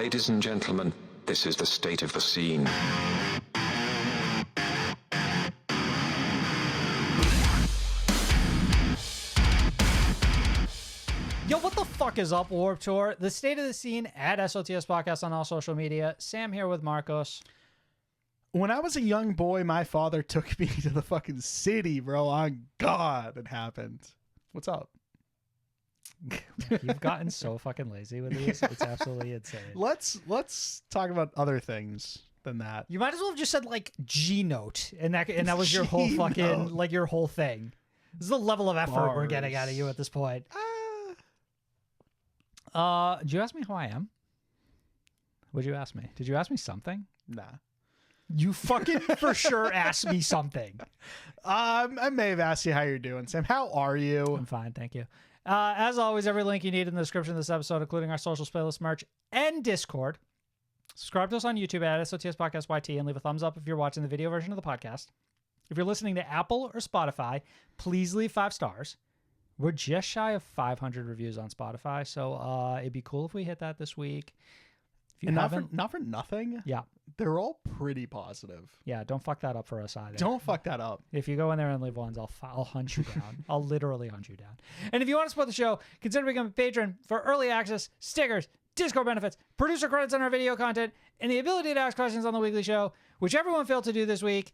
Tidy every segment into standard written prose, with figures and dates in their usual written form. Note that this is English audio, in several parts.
Ladies and gentlemen, this is the state of the scene. Yo, what the fuck is up, Warped Tour? The state of the scene at SOTS Podcast on all social media. Sam here with Marcos. When I was a young boy, my father took me to the fucking city, bro. On God, it happened. What's up? You've gotten so fucking lazy with these. It's absolutely insane. Let's talk about other things than that. You might as well have just said like G note, and that was your whole fucking like your whole thing. This is the level of effort we're getting out of you at this point. Did you ask me who I am? What'd you ask me? Did you ask me something? Nah. You fucking for sure asked me something. I may have asked you how you're doing, Sam. How are you? I'm fine, thank you. As always, every link you need in the description of this episode, including our socials, playlist, merch, and Discord. Subscribe to us on YouTube at SOTS Podcast YT and leave a thumbs up if you're watching the video version of the podcast. If you're listening to Apple or Spotify, please leave 5 stars. We're just shy of 500 reviews on Spotify, so it'd be cool if we hit that this week. If you haven't, not for nothing. Yeah. They're all pretty positive. Yeah, don't fuck that up for us either. Don't fuck that up. If you go in there and leave ones, I'll hunt you down. I'll literally hunt you down. And if you want to support the show, consider becoming a patron for early access, stickers, Discord benefits, producer credits on our video content, and the ability to ask questions on the weekly show, which everyone failed to do this week.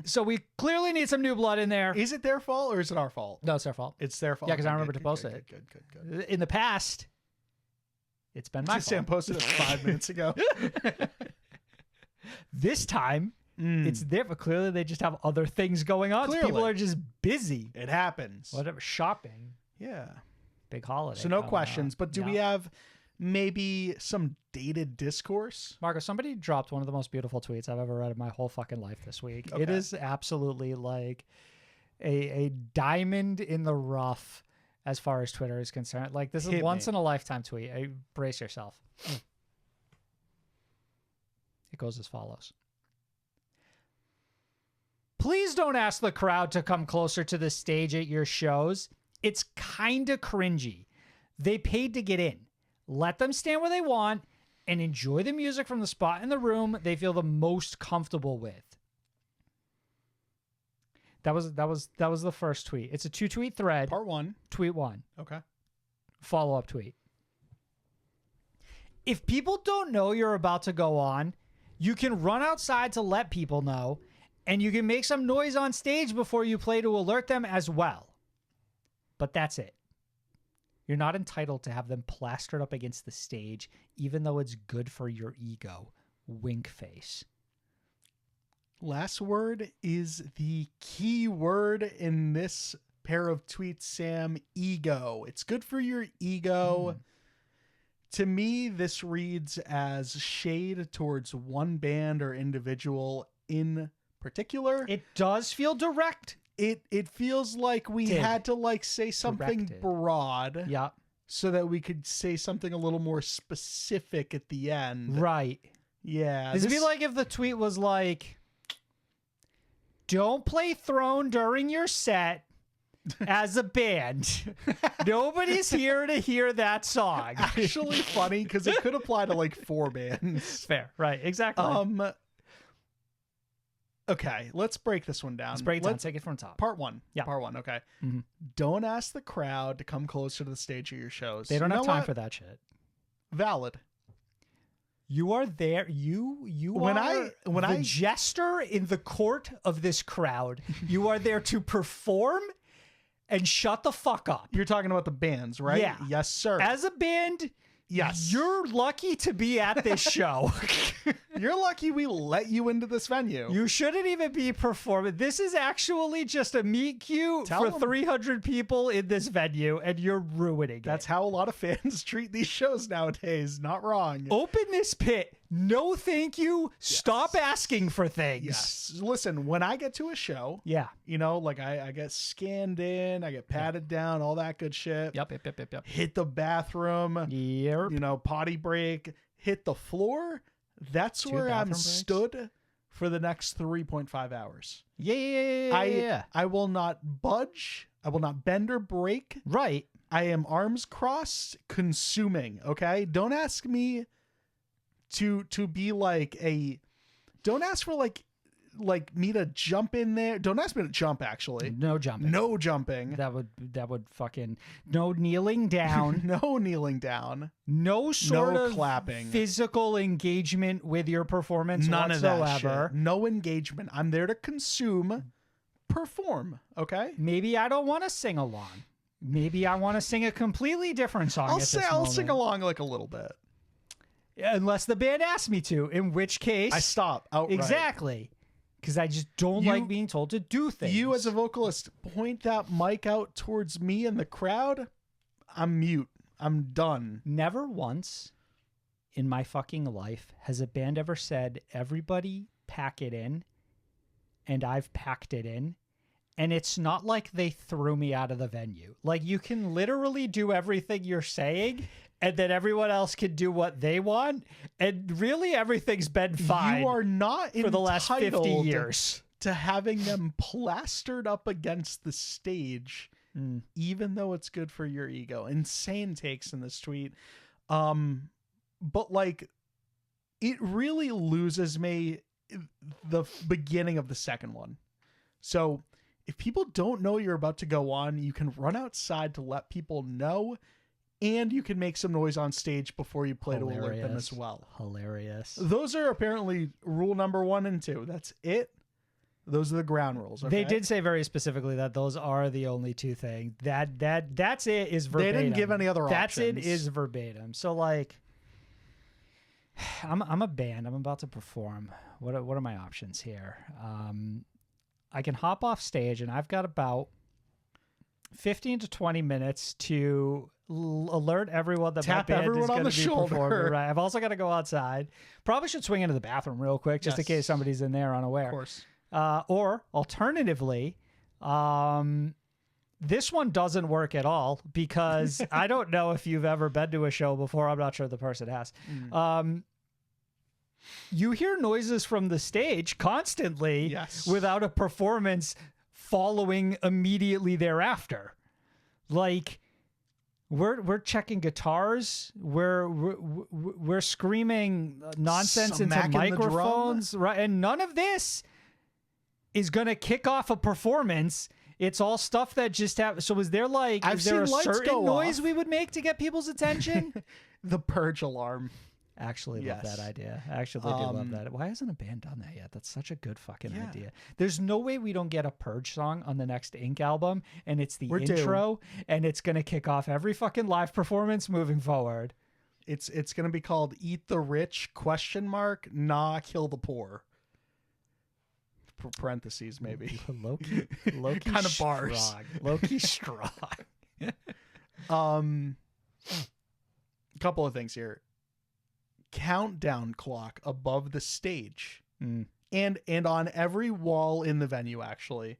So we clearly need some new blood in there. Is it their fault or is it our fault? No, it's their fault. It's their fault. Yeah, because I remember to post it. Good. In the past, it's been my fault. Sam posted it 5 minutes ago. This time, it's there, but clearly they just have other things going on. Clearly. People are just busy. It happens. Whatever, shopping. Yeah. Big holiday. So no questions, but do we Yeah. have maybe some dated discourse? Marco, somebody dropped one of the most beautiful tweets I've ever read in my whole fucking life this week. Okay. It is absolutely like a diamond in the rough as far as Twitter is concerned. Like, this is once in a lifetime tweet. Brace yourself. It goes as follows. Please don't ask the crowd to come closer to the stage at your shows. It's kind of cringy. They paid to get in. Let them stand where they want and enjoy the music from the spot in the room they feel the most comfortable with. That was the first tweet. It's a 2-tweet thread. Part 1. Tweet 1. Okay. Follow-up tweet. If people don't know you're about to go on, you can run outside to let people know, and you can make some noise on stage before you play to alert them as well. But that's it. You're not entitled to have them plastered up against the stage, even though it's good for your ego. Wink face. Last word is the key word in this pair of tweets, Sam. Ego. It's good for your ego. To me, this reads as shade towards one band or individual in particular. It does feel direct. It feels like we had to like say something Directed. broad, Yeah. so that we could say something a little more specific at the end. Right. Yeah. This would be like if the tweet was like, don't play Throne during your set as a band. Nobody's here to hear that song. actually funny because it could apply to like 4 bands. Fair. Right. Exactly. Okay, let's break this one down. Let's break it down. Take it from the top. Part 1. Yeah. Part 1. Okay. Mhm. Don't ask the crowd to come closer to the stage of your shows. They don't have time for that shit. Valid. You are there. You When are when the I- jester in the court of this crowd. You are there to perform and shut the fuck up. You're talking about the bands, right? Yeah. Yes, sir. As a band, yes. you're lucky to be at this show. You're lucky we let you into this venue. You shouldn't even be performing. This is actually just a meet cute Tell for 'em. 300 people in this venue, and you're ruining That's it. how a lot of fans treat these shows nowadays. Not wrong. Open this pit. No, thank you. Stop asking for things. Yes. Listen, when I get to a show, Yeah. you know, like I get scanned in, I get patted down, all that good shit. Yep. Hit the bathroom, Yep. you know, potty break, hit the floor. That's 2 where I'm bathroom breaks? stood for the next 3.5 hours. Yeah. I will not budge. I will not bend or break. Right. I am arms crossed, consuming. Okay. Don't ask me to be like don't ask for like me to jump in there. Don't ask me to jump, actually. No jumping. No jumping. That would fucking no kneeling down. No kneeling down. No sort of clapping. Physical engagement with your performance None whatsoever. of that shit. No engagement. I'm there to consume, perform. Okay. Maybe I don't want to sing along. Maybe I want to sing a completely different song. I'll sing along like a little bit. Unless the band asks me to, in which case I stop outright. Exactly. Because I just don't like being told to do things. You as a vocalist, point that mic out towards me and the crowd. I'm mute. I'm done. Never once in my fucking life has a band ever said, everybody pack it in, and I've packed it in. And it's not like they threw me out of the venue. Like, you can literally do everything you're saying, and then everyone else can do what they want. And really, everything's been fine. You are not for the last 50 years to having them plastered up against the stage, even though it's good for your ego. Insane takes in this tweet. But like, it really loses me the beginning of the second one. So if people don't know you're about to go on, you can run outside to let people know, and you can make some noise on stage before you play to alert them as well. Hilarious. Those are apparently rule number 1 and 2. That's it. Those are the ground rules. Okay? They did say very specifically that those are the only 2 things. That's it is verbatim. They didn't give any other That's options. it is verbatim. So like, I'm a band. I'm about to perform. What are my options here? I can hop off stage, and I've got about 15 to 20 minutes to alert everyone that Tap my band everyone is on going the to be shoulder. performing. Right. I've also got to go outside. Probably should swing into the bathroom real quick, just in case somebody's in there unaware. Of course. Or alternatively, this one doesn't work at all, because I don't know if you've ever been to a show before. I'm not sure the person has. You hear noises from the stage constantly without a performance following immediately thereafter. Like, we're checking guitars, we're screaming nonsense into microphones, right? And none of this is gonna kick off a performance. It's all stuff that just happens. So is there is there a certain noise we would make to get people's attention? The purge alarm. Actually love that idea. I actually do love that. Why hasn't a band done that yet? That's such a good fucking idea. There's no way we don't get a Purge song on the next Ink album, and it's the intro, and it's going to kick off every fucking live performance moving forward. It's going to be called Eat the Rich, ? Nah, Kill the Poor. Parentheses, maybe. Low-key kind of bars. Low-key strong. Couple of things here. Countdown clock above the stage and on every wall in the venue, actually,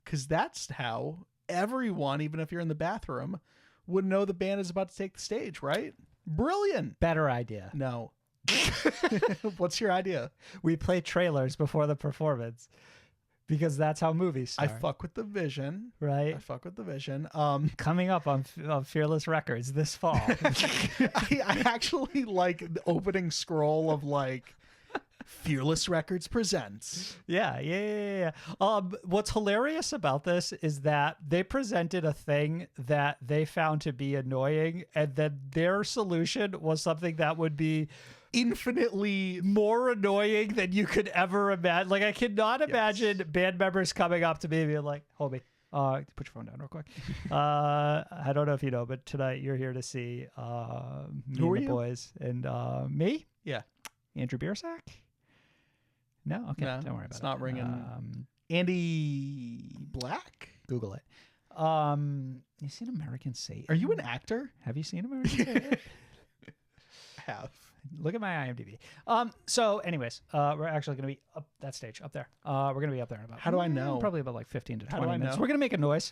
because that's how everyone, even if you're in the bathroom, would know the band is about to take the stage, right? Brilliant. Better idea. No. What's your idea? We play trailers before the performance, because that's how movies start. I fuck with the vision. Right. I fuck with the vision. Coming up on Fearless Records this fall. I actually like the opening scroll of like Fearless Records presents. Yeah. What's hilarious about this is that they presented a thing that they found to be annoying, and then their solution was something that would be infinitely more annoying than you could ever imagine. Like, I cannot imagine band members coming up to me and being like, homie, put your phone down real quick. I don't know if you know, but tonight you're here to see me and the boys. And me? Yeah. Andrew Biersack? No? Okay, no, don't worry about it. It's not ringing. Andy Black? Google it. You seen American Satan? Are you an actor? Have you seen American Satan? I have. Look at my IMDb. So anyways, we're actually going to be up that stage up there. We're going to be up there in about, how do I know? Probably about like 15 to 20 how do I minutes. know? We're going to make a noise.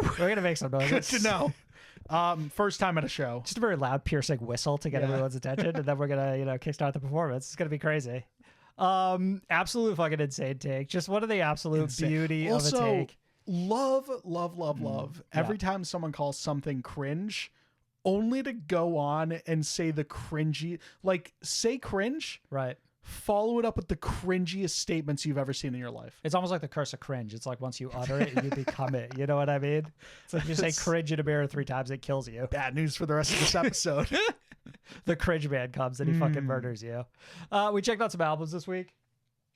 We're going to make some noise. Good to know. First time at a show. Just a very loud, piercing whistle to get everyone's attention, and then we're going to, kickstart the performance. It's going to be crazy. Absolute fucking insane take. Just one of the absolute beauty also, of a take. Love. Every time someone calls something cringe, only to go on and say the cringy, like say cringe, Right. follow it up with the cringiest statements you've ever seen in your life. It's almost like the curse of cringe. It's like once you utter it, you become it. You know what I mean? It's like you say cringe in a mirror 3 times, it kills you. Bad news for the rest of this episode. The cringe man comes and he fucking murders you. We checked out some albums this week.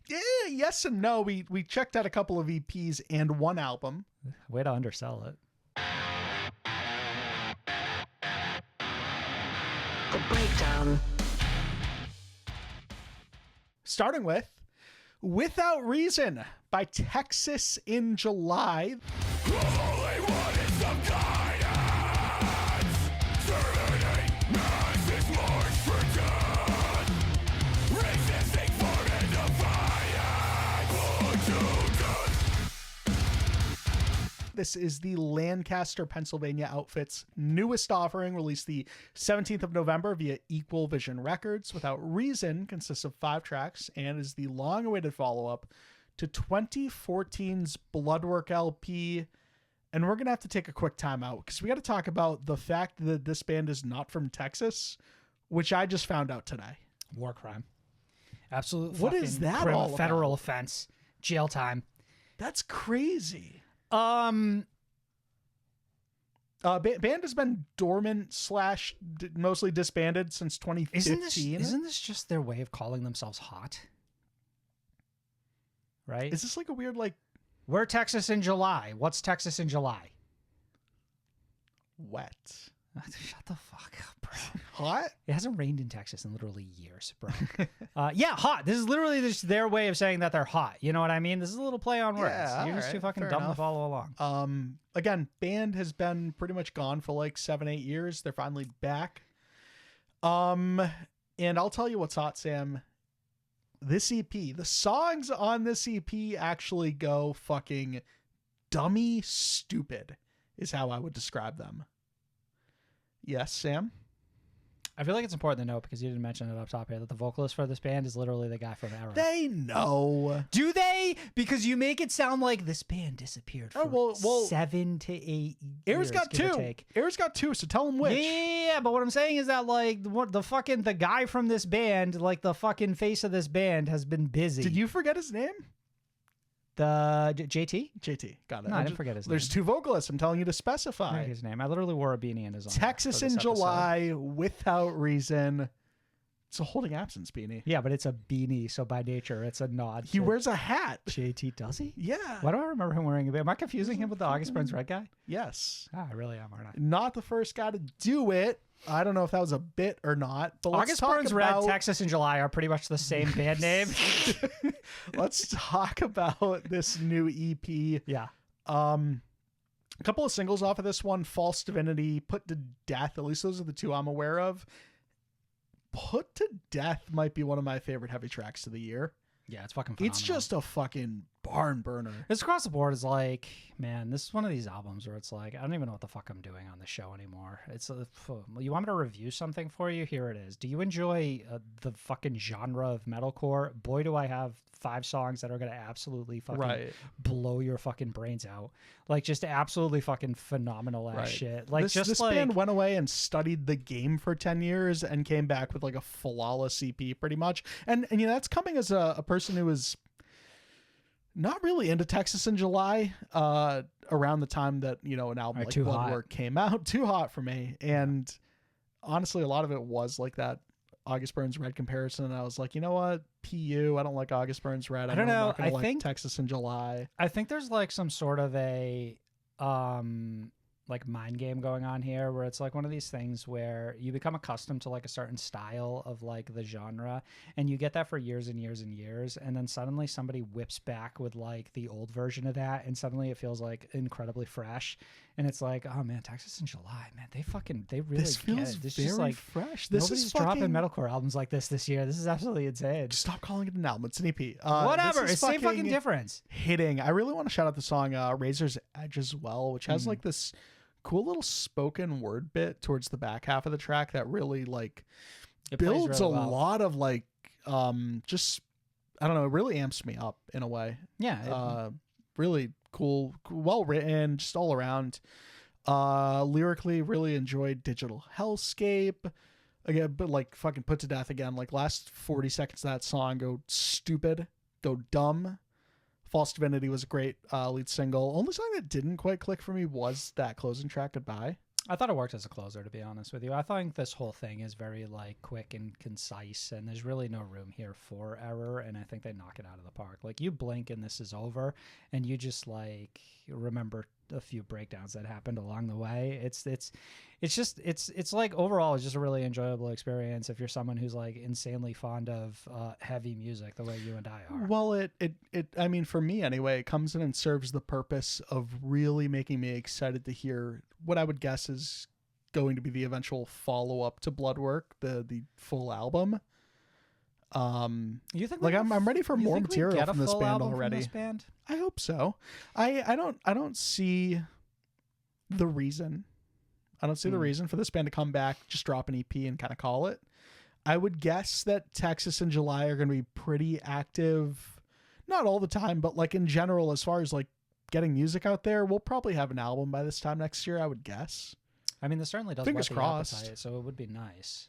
Yeah, yes and no. We checked out a couple of EPs and one album. Way to undersell it. The breakdown. Starting with Without Reason by Texas in July. This is the Lancaster, Pennsylvania outfit's newest offering, released the 17th of November via Equal Vision Records. Without Reason consists of 5 tracks and is the long-awaited follow-up to 2014's Bloodwork LP. And we're going to have to take a quick time out because we got to talk about the fact that this band is not from Texas, which I just found out today. War crime. Absolute What fucking is that criminal, all about? federal offense. Jail time. That's crazy. Um, Band has been dormant / mostly disbanded since 2015. Isn't this just their way of calling themselves hot? Right? Is this like a weird, like, We're Texas in July. What's Texas in July? wet? Shut the fuck up, bro. Hot? It hasn't rained in Texas in literally years, bro. Yeah, hot. This is literally just their way of saying that they're hot. You know what I mean? This is a little play on words. Yeah, You're just alright, too fucking fair dumb to enough. follow along. Again, band has been pretty much gone for like 7-8 years. They're finally back. And I'll tell you what's hot, Sam. This EP, the songs on this EP actually go fucking dummy stupid, is how I would describe them. Yes, Sam? I feel like it's important to note, because you didn't mention it up top here, that the vocalist for this band is literally the guy from Arrow. They know. Do they? Because you make it sound like this band disappeared for well, 7 to 8 years. Air's got give or 2. take. Air's got 2, so tell him which. Yeah, but what I'm saying is that like the guy from this band, like the fucking face of this band, has been busy. Did you forget his name? The JT? JT. Got it. No, I didn't forget his name. There's 2 vocalists. I'm telling you to I specify. forget his name. I literally wore a beanie in his honor Texas for in this episode. July, Without Reason. It's a holding absence beanie. Yeah, but it's a beanie, so by nature it's a nod. He to wears a hat. JT. Does he? Yeah. Why do I remember him wearing a beanie? Am I confusing him with the August Burns Red guy? Yes. Ah, I really am, aren't I? Not the first guy to do it. I don't know if that was a bit or not. But let's August talk Burns about, Red, Texas in July are pretty much the same band name. Let's talk about this new EP. Yeah. A couple of singles off of this one: False Divinity, Put to Death. At least those are the 2 I'm aware of. Put to Death might be one of my favorite heavy tracks of the year. Yeah, it's fucking phenomenal. It's just a fucking barn burner. It's across the board. Is like, man, this is one of these albums where it's like, I don't even know what the fuck I'm doing on the show anymore. It's you want me to review something for you? Here it is. Do you enjoy the fucking genre of metalcore? Boy, do I have 5 songs that are gonna absolutely fucking blow your fucking brains out. Like, just absolutely fucking phenomenal ass shit. Like, this like, band went away and studied the game for 10 years and came back with like a flawless EP pretty much. And you know, that's coming as a person who is not really into Texas in July, around the time that, you know, an album like Too Hot Bloodwork came out. Too hot for me. And honestly, a lot of it was like that August Burns Red comparison. And I was like, you know what? PU, I don't like August Burns Red. I don't know. I'm not gonna I like think Texas in July. I think there's like some sort of a like mind game going on here, where it's like one of these things where you become accustomed to like a certain style of like the genre, and you get that for years and years and years, and then suddenly somebody whips back with like the old version of that, and suddenly it feels like incredibly fresh, and it's like, oh man, Texas in July, man, they really This get feels it. This very just like fresh. This nobody's is dropping fucking metalcore albums like this year. This is absolutely insane. Stop calling it an album. It's an EP. Whatever, this is it's same fucking difference. Hitting. I really want to shout out the song Razor's Edge as well, which has like this cool little spoken word bit towards the back half of the track that really like It plays builds really a well. lot of like just, I don't know, it really amps me up in a way. Yeah, Really cool, well written, just all around. Lyrically, really enjoyed Digital Hellscape. Again, but like fucking Put to Death again. Like last 40 seconds of that song go stupid, go dumb. False Divinity was a great lead single. Only song that didn't quite click for me was that closing track, Goodbye. I thought it worked as a closer, to be honest with you. I think this whole thing is very like quick and concise, and there's really no room here for error. And I think they knock it out of the park. Like you blink and this is over, and you just like remember a few breakdowns that happened along the way. It's like overall it's just a really enjoyable experience if you're someone who's like insanely fond of heavy music the way you and I are. Well, it I mean, for me anyway, it comes in and serves the purpose of really making me excited to hear what I would guess is going to be the eventual follow-up to Bloodwork, the full album. You think like I'm ready for more material from this band already. This band? I hope so. I don't see the reason. I don't see the reason for this band to come back, just drop an EP and kind of call it. I would guess that Texas and July are going to be pretty active, not all the time, but like in general, as far as like getting music out there, we'll probably have an album by this time next year, I would guess. I mean, this certainly does. Fingers whet the crossed. appetite, so it would be nice.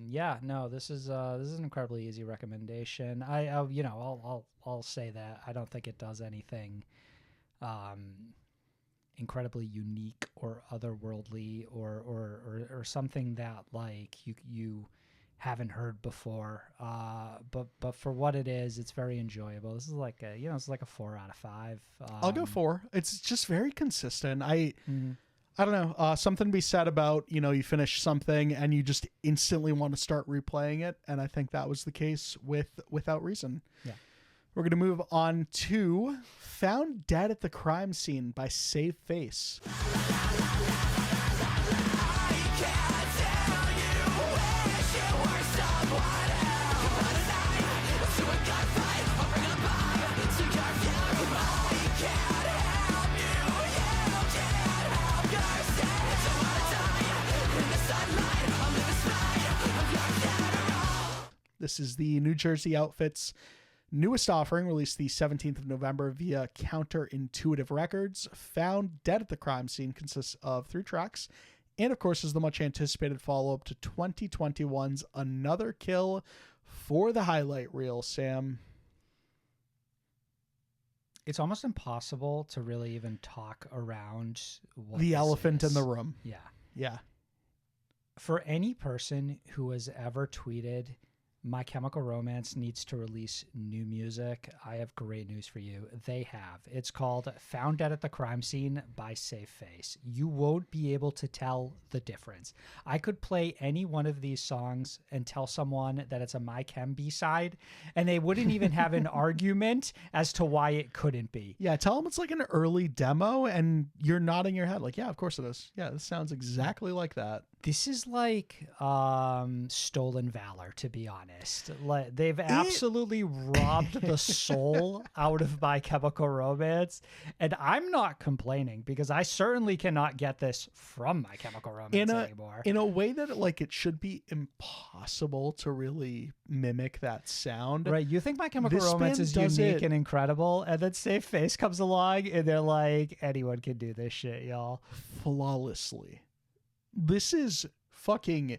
Yeah, no, this is an incredibly easy recommendation. I'll say that I don't think it does anything incredibly unique or otherworldly or something that like you haven't heard before. But for what it is, it's very enjoyable. This is like it's like a 4 out of 5. I'll go 4. It's just very consistent. I don't know, something to be said about, you finish something and you just instantly want to start replaying it. And I think that was the case with Without Reason. Yeah. We're going to move on to Found Dead at the Crime Scene by Save Face. This is the New Jersey outfit's newest offering, released the 17th of November via Counterintuitive Records. Found Dead at the Crime Scene consists of 3 tracks, and of course is the much anticipated follow-up to 2021's Another Kill for the highlight reel, Sam. It's almost impossible to really even talk around what The this elephant is. in the room. Yeah. Yeah. For any person who has ever tweeted, My Chemical Romance needs to release new music, I have great news for you. They have. It's called Found Dead at the Crime Scene by Save Face. You won't be able to tell the difference. I could play any one of these songs and tell someone that it's a My Chem B-side, and they wouldn't even have an argument as to why it couldn't be. Yeah, tell them it's like an early demo, and you're nodding your head like, yeah, of course it is. Yeah, this sounds exactly like that. This is like stolen valor, to be honest. Like, they've absolutely robbed the soul out of My Chemical Romance, and I'm not complaining because I certainly cannot get this from My Chemical Romance anymore. In a way that it should be impossible to really mimic that sound. Right? You think My Chemical This Romance band is does unique it- and incredible, and then Save Face comes along, and they're like, anyone can do this shit, y'all. Flawlessly. This is fucking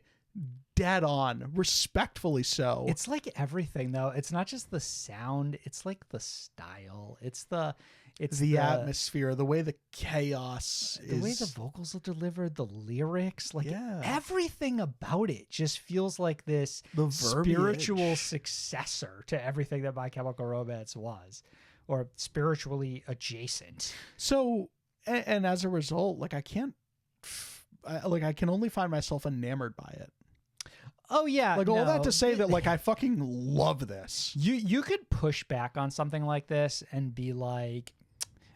dead on, respectfully so. It's like everything, though. It's not just the sound. It's like the style. It's the atmosphere, the way the chaos the way the vocals are delivered, the lyrics, like Yeah. everything about it just feels like this The spiritual verbiage. successor to everything that My Chemical Romance was, or spiritually adjacent. So, and as a result, I can only find myself enamored by it. Oh yeah, All that to say that I fucking love this. You could push back on something like this and be like,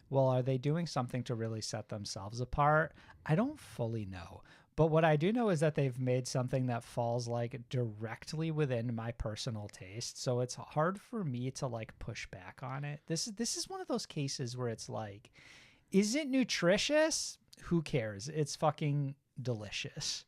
well, are they doing something to really set themselves apart? I don't fully know. But what I do know is that they've made something that falls directly within my personal taste. So it's hard for me to push back on it. This is one of those cases where it's like, is it nutritious? Who cares? It's fucking delicious.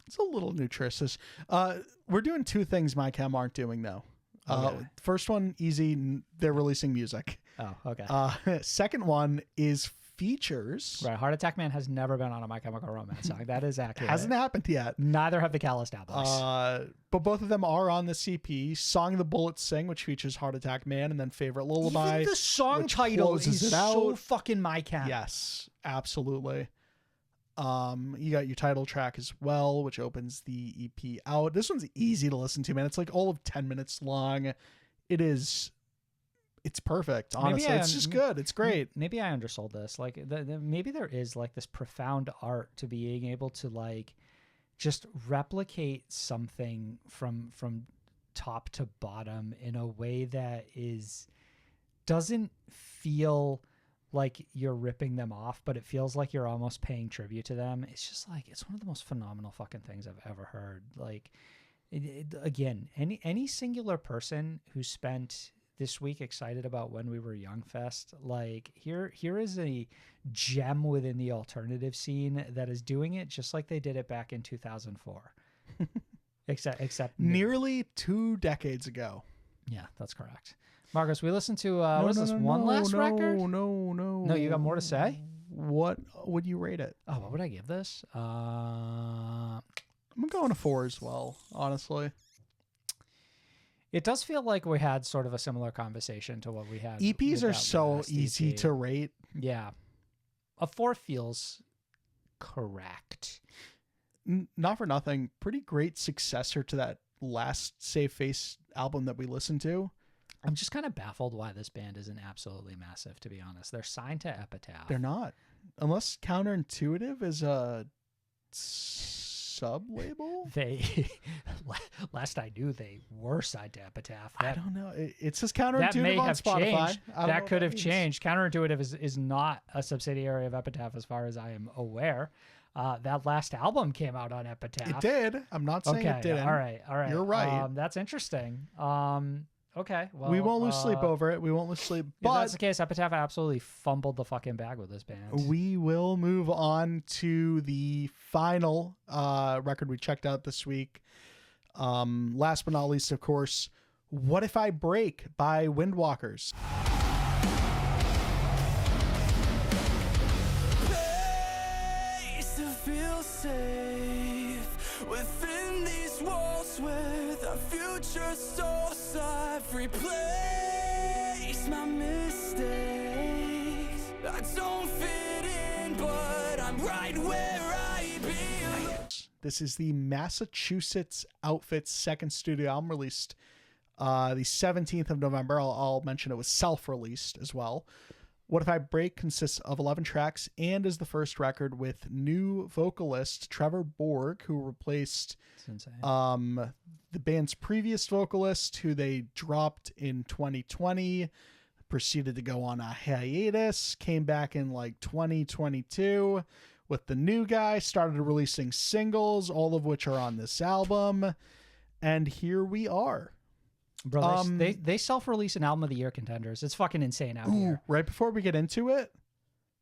It's a little nutritious. We're doing 2 things My Chem aren't doing, though. Okay. First one, easy. They're releasing music. Oh, okay. Second one is features. Right. Heart Attack Man has never been on a My Chemical Romance song. That is accurate. Hasn't happened yet. Neither have the Calloused Albums. But both of them are on the CP. Song the Bullets Sing, which features Heart Attack Man, and then Favorite Lullaby. Even the song which title closes is it out. so fucking My Chem. Yes, absolutely. You got your title track as well, which opens the EP out. This one's easy to listen to, man. It's like all of 10 minutes long. It's perfect, honestly. It's just good. It's great. Maybe I undersold this. Like, maybe there is like this profound art to being able to like just replicate something from top to bottom in a way that doesn't feel like you're ripping them off, but it feels like you're almost paying tribute to them. It's just like, it's one of the most phenomenal fucking things I've ever heard. Like, again, any singular person who spent this week excited about When We Were Young Fest, like here is a gem within the alternative scene that is doing it just like they did it back in 2004. except nearly 2 decades ago. Yeah, that's correct. Marcus, we listened to last record? No, you got more to say? What would you rate it? Oh, what would I give this? I'm going to 4 as well, honestly. It does feel like we had sort of a similar conversation to what we had. EPs are so easy to rate. Yeah. A 4 feels correct. Not for nothing. Pretty great successor to that last Save Face album that we listened to. I'm just kind of baffled why this band isn't absolutely massive, to be honest. They're signed to Epitaph. They're not. Unless Counterintuitive is a sub-label? Last I knew, they were signed to Epitaph. I don't know. It says Counterintuitive that may on have Spotify. changed. That could have changed. Counterintuitive is not a subsidiary of Epitaph as far as I am aware. That last album came out on Epitaph. It did. I'm not saying it didn't. All right. You're right. That's interesting. Okay, well, we won't lose sleep over it. We won't lose sleep. But if that's the case, Epitaph absolutely fumbled the fucking bag with this band. We will move on to the final record we checked out this week. Last but not least, of course, What If I Break by Windwalkers. Place to feel safe within these walls where the future stores. I've replaced my mistakes. I don't fit in, but I'm right where I belong. This is the Massachusetts Outfit's second studio album, released the 17th of November. I'll mention it was self-released as well. What If I Break consists of 11 tracks and is the first record with new vocalist Trevor Borg, who replaced the band's previous vocalist, who they dropped in 2020, proceeded to go on a hiatus, came back in like 2022 with the new guy, started releasing singles, all of which are on this album, and here we are. Bro, they self-release an album of the year contenders. It's fucking insane out here. Right before we get into it,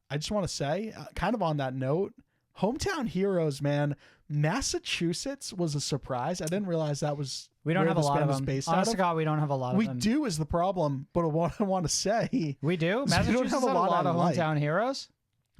I just want to say, kind of on that note, Hometown Heroes, man, Massachusetts was a surprise. I didn't realize that was we don't where have a this lot band of was them. based Honest out to of. God, we don't have a lot of them. We do is the problem, but what I want to say, we do. is Massachusetts have a has lot of I like. hometown heroes.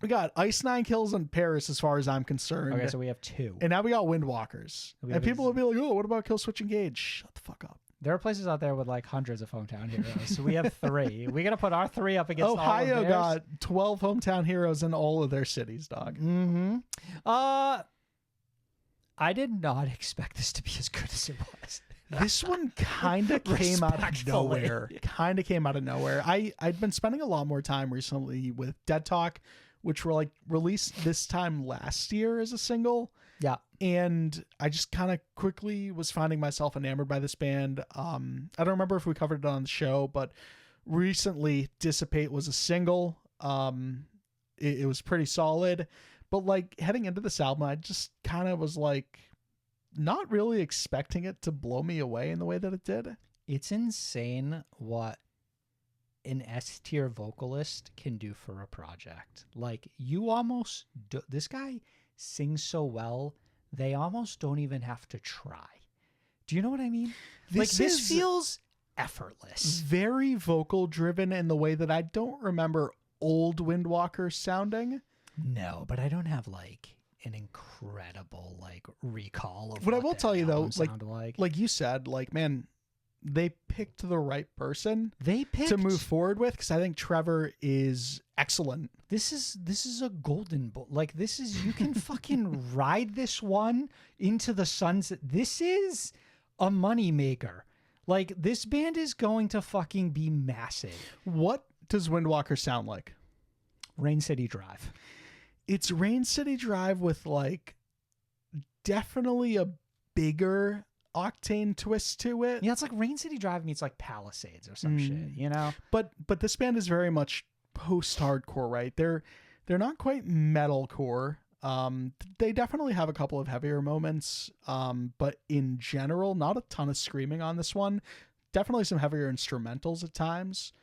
We got Ice Nine Kills in Paris, as far as I'm concerned. Okay, so we have 2. And now we got Windwalkers. We And have people will be like, oh, what about Kill Switch Engage? Shut the fuck up. There are places out there with like hundreds of hometown heroes. So we have 3. We got to put our 3 up against all of Ohio theirs. got 12 hometown heroes in all of their cities, dog. Mm-hmm. I did not expect this to be as good as it was. This one kind of came out of Respectfully. nowhere. Kind of came out of nowhere. I'd been spending a lot more time recently with Dead Talk, which were like released this time last year as a single. Yeah. And I just kind of quickly was finding myself enamored by this band. I don't remember if we covered it on the show, but recently Dissipate was a single. It was pretty solid. But like heading into this album, I just kind of was like not really expecting it to blow me away in the way that it did. It's insane what an S-tier vocalist can do for a project. Like you almost this guy sings so well, they almost don't even have to try. Do you know what I mean? This feels effortless. Very vocal driven in the way that I don't remember old Windwalker sounding. No, but I don't have like an incredible like recall of What I will that tell you though, album sounded like you said, like, man, they picked the right person they picked to move forward with, because I think Trevor is excellent. This is a golden boy. Like, this is, you can fucking ride this one into the sunset. This is a moneymaker. Like, this band is going to fucking be massive. What does Windwalker sound like? Rain City Drive. It's Rain City Drive with like definitely a bigger octane twist to it. Yeah, it's like Rain City Drive meets like Palisades or some shit, you know? But this band is very much post-hardcore, right? They're not quite metalcore. They definitely have a couple of heavier moments, but in general, not a ton of screaming on this one. Definitely some heavier instrumentals at times.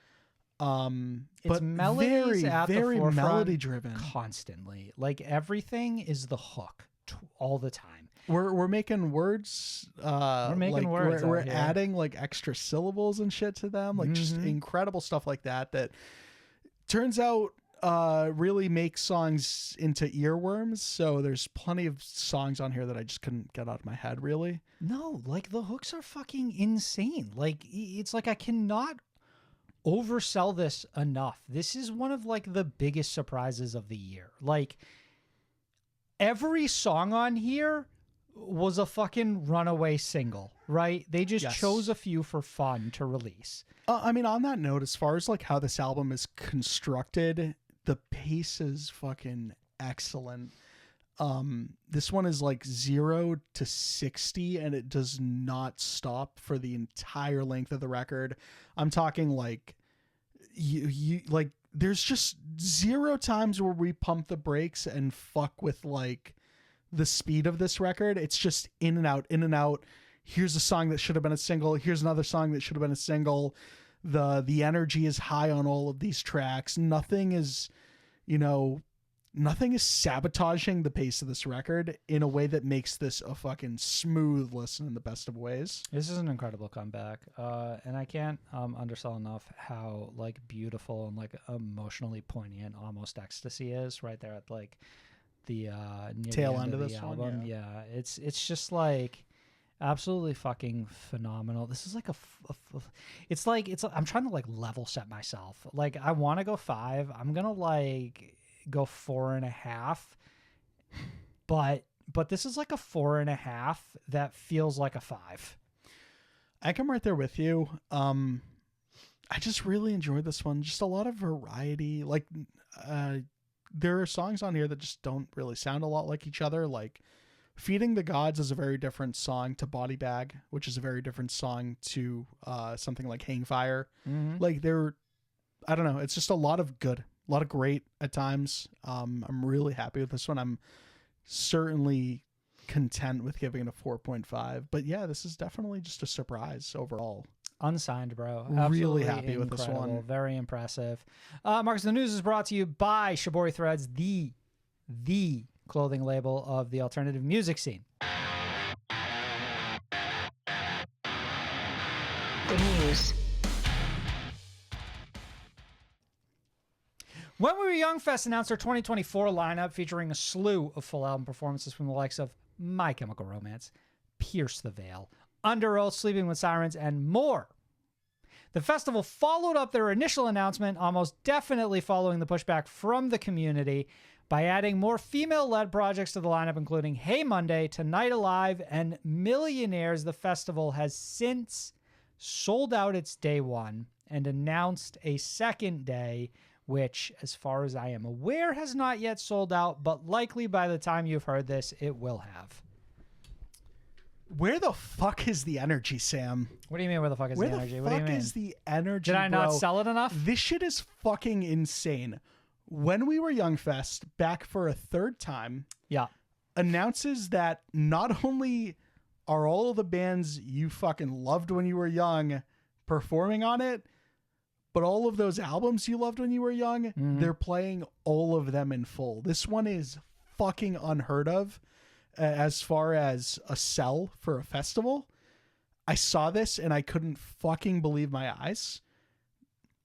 It's But melodies at the very forefront melody driven. constantly. Like, everything is the hook all the time. We're making words. We're making words We're out here. adding like extra syllables and shit to them, like just incredible stuff like that. That turns out really makes songs into earworms. So there's plenty of songs on here that I just couldn't get out of my head. Really, No, like the hooks are fucking insane. Like, it's like I cannot oversell this enough. This is one of like the biggest surprises of the year. Like, every song on here was a fucking runaway single, right? They just Yes. chose a few for fun to release. I mean, on that note, as far as like how this album is constructed, the pace is fucking excellent. This one is like 0 to 60 and it does not stop for the entire length of the record. I'm talking like you like there's just 0 times where we pump the brakes and fuck with like the speed of this record. It's just in and out, in and out. Here's a song that should have been a single. Here's another song that should have been a single. The energy is high on all of these tracks. Nothing is sabotaging the pace of this record in a way that makes this a fucking smooth listen in the best of ways. This is an incredible comeback. And I can't undersell enough how like beautiful and like emotionally poignant Almost Ecstasy is right there at like the near Tail the end of the this one, album. Yeah, it's just like absolutely fucking phenomenal. This is like it's I'm trying to like level set myself. Like, I want to go 5. I'm gonna like go 4.5, but this is like a 4.5 that feels like a 5. I come right there with you. I just really enjoyed this one. Just a lot of variety. Like, there are songs on here that just don't really sound a lot like each other. Like, Feeding the Gods is a very different song to Body Bag, which is a very different song to something like Hang Fire. Like, I don't know. It's just a lot of good, a lot of great at times. I'm really happy with this one. I'm certainly content with giving it a 4.5. But yeah, this is definitely just a surprise overall. Unsigned, bro. Really Absolutely happy with this incredible. one. Very impressive. Marcus, the news is brought to you by Shibori Threads, the clothing label of the alternative music scene. The news. When We Were Young Fest announced their 2024 lineup featuring a slew of full album performances from the likes of My Chemical Romance, Pierce the Veil, Under Oath, Sleeping with Sirens, and more. The festival followed up their initial announcement, almost definitely following the pushback from the community, by adding more female-led projects to the lineup, including Hey Monday, Tonight Alive, and Millionaires. The festival has since sold out its day one and announced a second day, which, as far as I am aware, has not yet sold out, but likely by the time you've heard this, it will have. Where the fuck is the energy, Sam? What do you mean, where the fuck is Where the energy? the What do you fuck mean? is the energy, Did I not bro? sell it enough? This shit is fucking insane. When We Were Young Fest, back for a third time, Yeah. announces that not only are all of the bands you fucking loved when you were young performing on it, but all of those albums you loved when you were young, they're playing all of them in full. This one is fucking unheard of as far as a sell for a festival. I saw this and I couldn't fucking believe my eyes.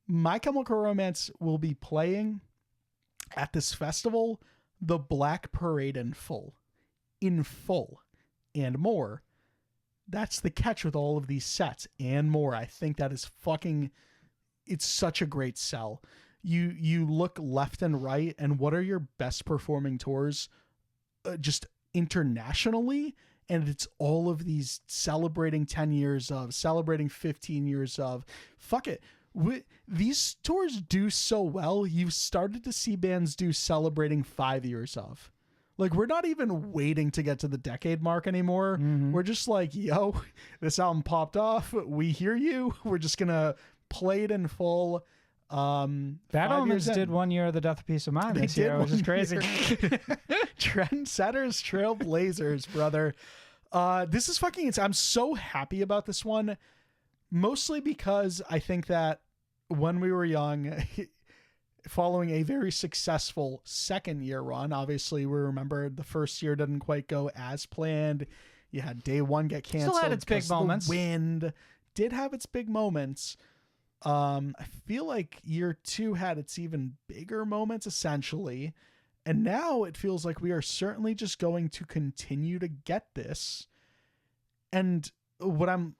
My Chemical Romance will be playing at this festival the Black Parade in full, and more. That's the catch with all of these sets and more. I think that is it's such a great sell. You look left and right, and what are your best performing tours just internationally? And it's all of these celebrating 10 years of, celebrating 15 years of. Fuck it. These tours do so well. You've started to see bands do celebrating 5 years of. Like, we're not even waiting to get to the decade mark anymore. We're just like, yo, this album popped off. We hear you. We're just going to play it in full. Bad Omens did 1 year of the Death of Peace of Mind this year, which is crazy. Trendsetters, trailblazers, brother. This is fucking insane. I'm so happy about this one, mostly because I think that when we were young, following a very successful second year run, obviously we remember the first year didn't quite go as planned. You had day one get canceled. Still had its big moments. The wind did have its big moments. I feel like year two had its even bigger moments, essentially. And now it feels like we are certainly just going to continue to get this. And what I'm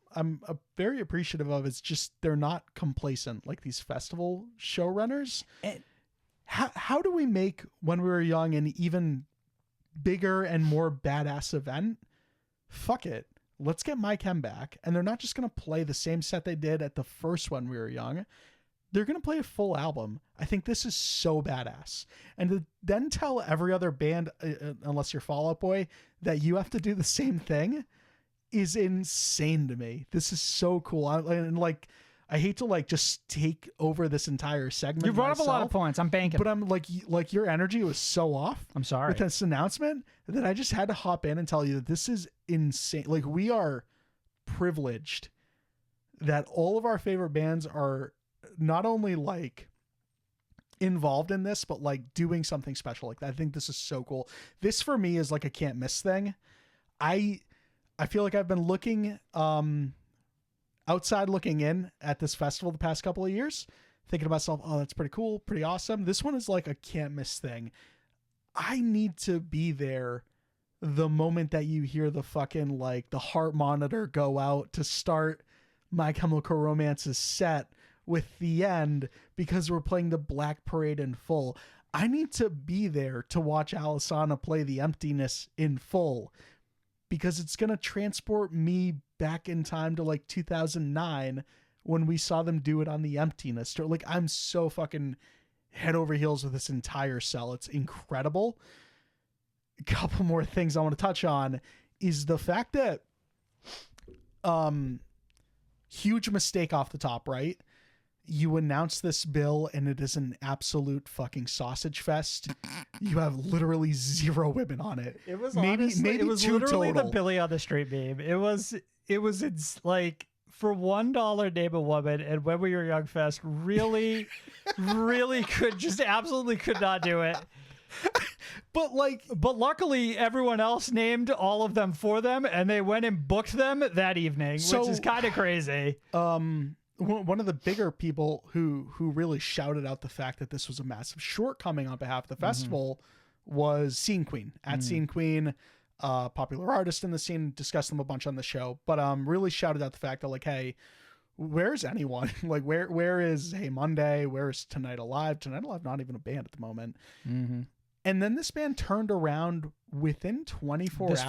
very appreciative of is just they're not complacent like these festival showrunners. How do we make When We Were Young an even bigger and more badass event? Fuck it. Let's get My Chem back. And they're not just going to play the same set they did at the first When We Were Young. They're going to play a full album. I think this is so badass. And to then tell every other band, unless you're Fall Out Boy, that you have to do the same thing is insane to me. This is so cool. I hate to just take over this entire segment. You brought myself, up a lot of points. I'm banking. But I'm like your energy was so off. I'm sorry. With this announcement that I just had to hop in and tell you that this is insane. Like, we are privileged that all of our favorite bands are not only involved in this, but doing something special like that. I think this is so cool. This for me is a can't miss thing. I feel like I've been looking outside looking in at this festival the past couple of years, thinking to myself, oh, that's pretty cool, pretty awesome. This one is a can't miss thing. I need to be there the moment that you hear the fucking the heart monitor go out to start My Chemical Romance's set with the end, because we're playing the Black Parade in full. I need to be there to watch Alisana play The Emptiness in full, because it's going to transport me back in time to 2009 when we saw them do it on The Emptiness. I'm so fucking head over heels with this entire cell. It's incredible. A couple more things I want to touch on is the fact that huge mistake off the top, right? You announce this bill and it is an absolute fucking sausage fest. You have literally 0 women on it. It was maybe it was 2 literally total. the Billy on the Street meme. It's for $1 name a woman, and When We Were Young Fest really absolutely could not do it. But luckily everyone else named all of them for them, and they went and booked them that evening, which is kind of crazy. One of the bigger people who really shouted out the fact that this was a massive shortcoming on behalf of the festival was Scene Queen. At Scene Queen, popular artist in the scene, discussed them a bunch on the show, but really shouted out the fact that hey, where's anyone? Where is Hey Monday? Where's Tonight Alive? Tonight Alive not even a band at the moment. And then this band turned around within 24 hours. This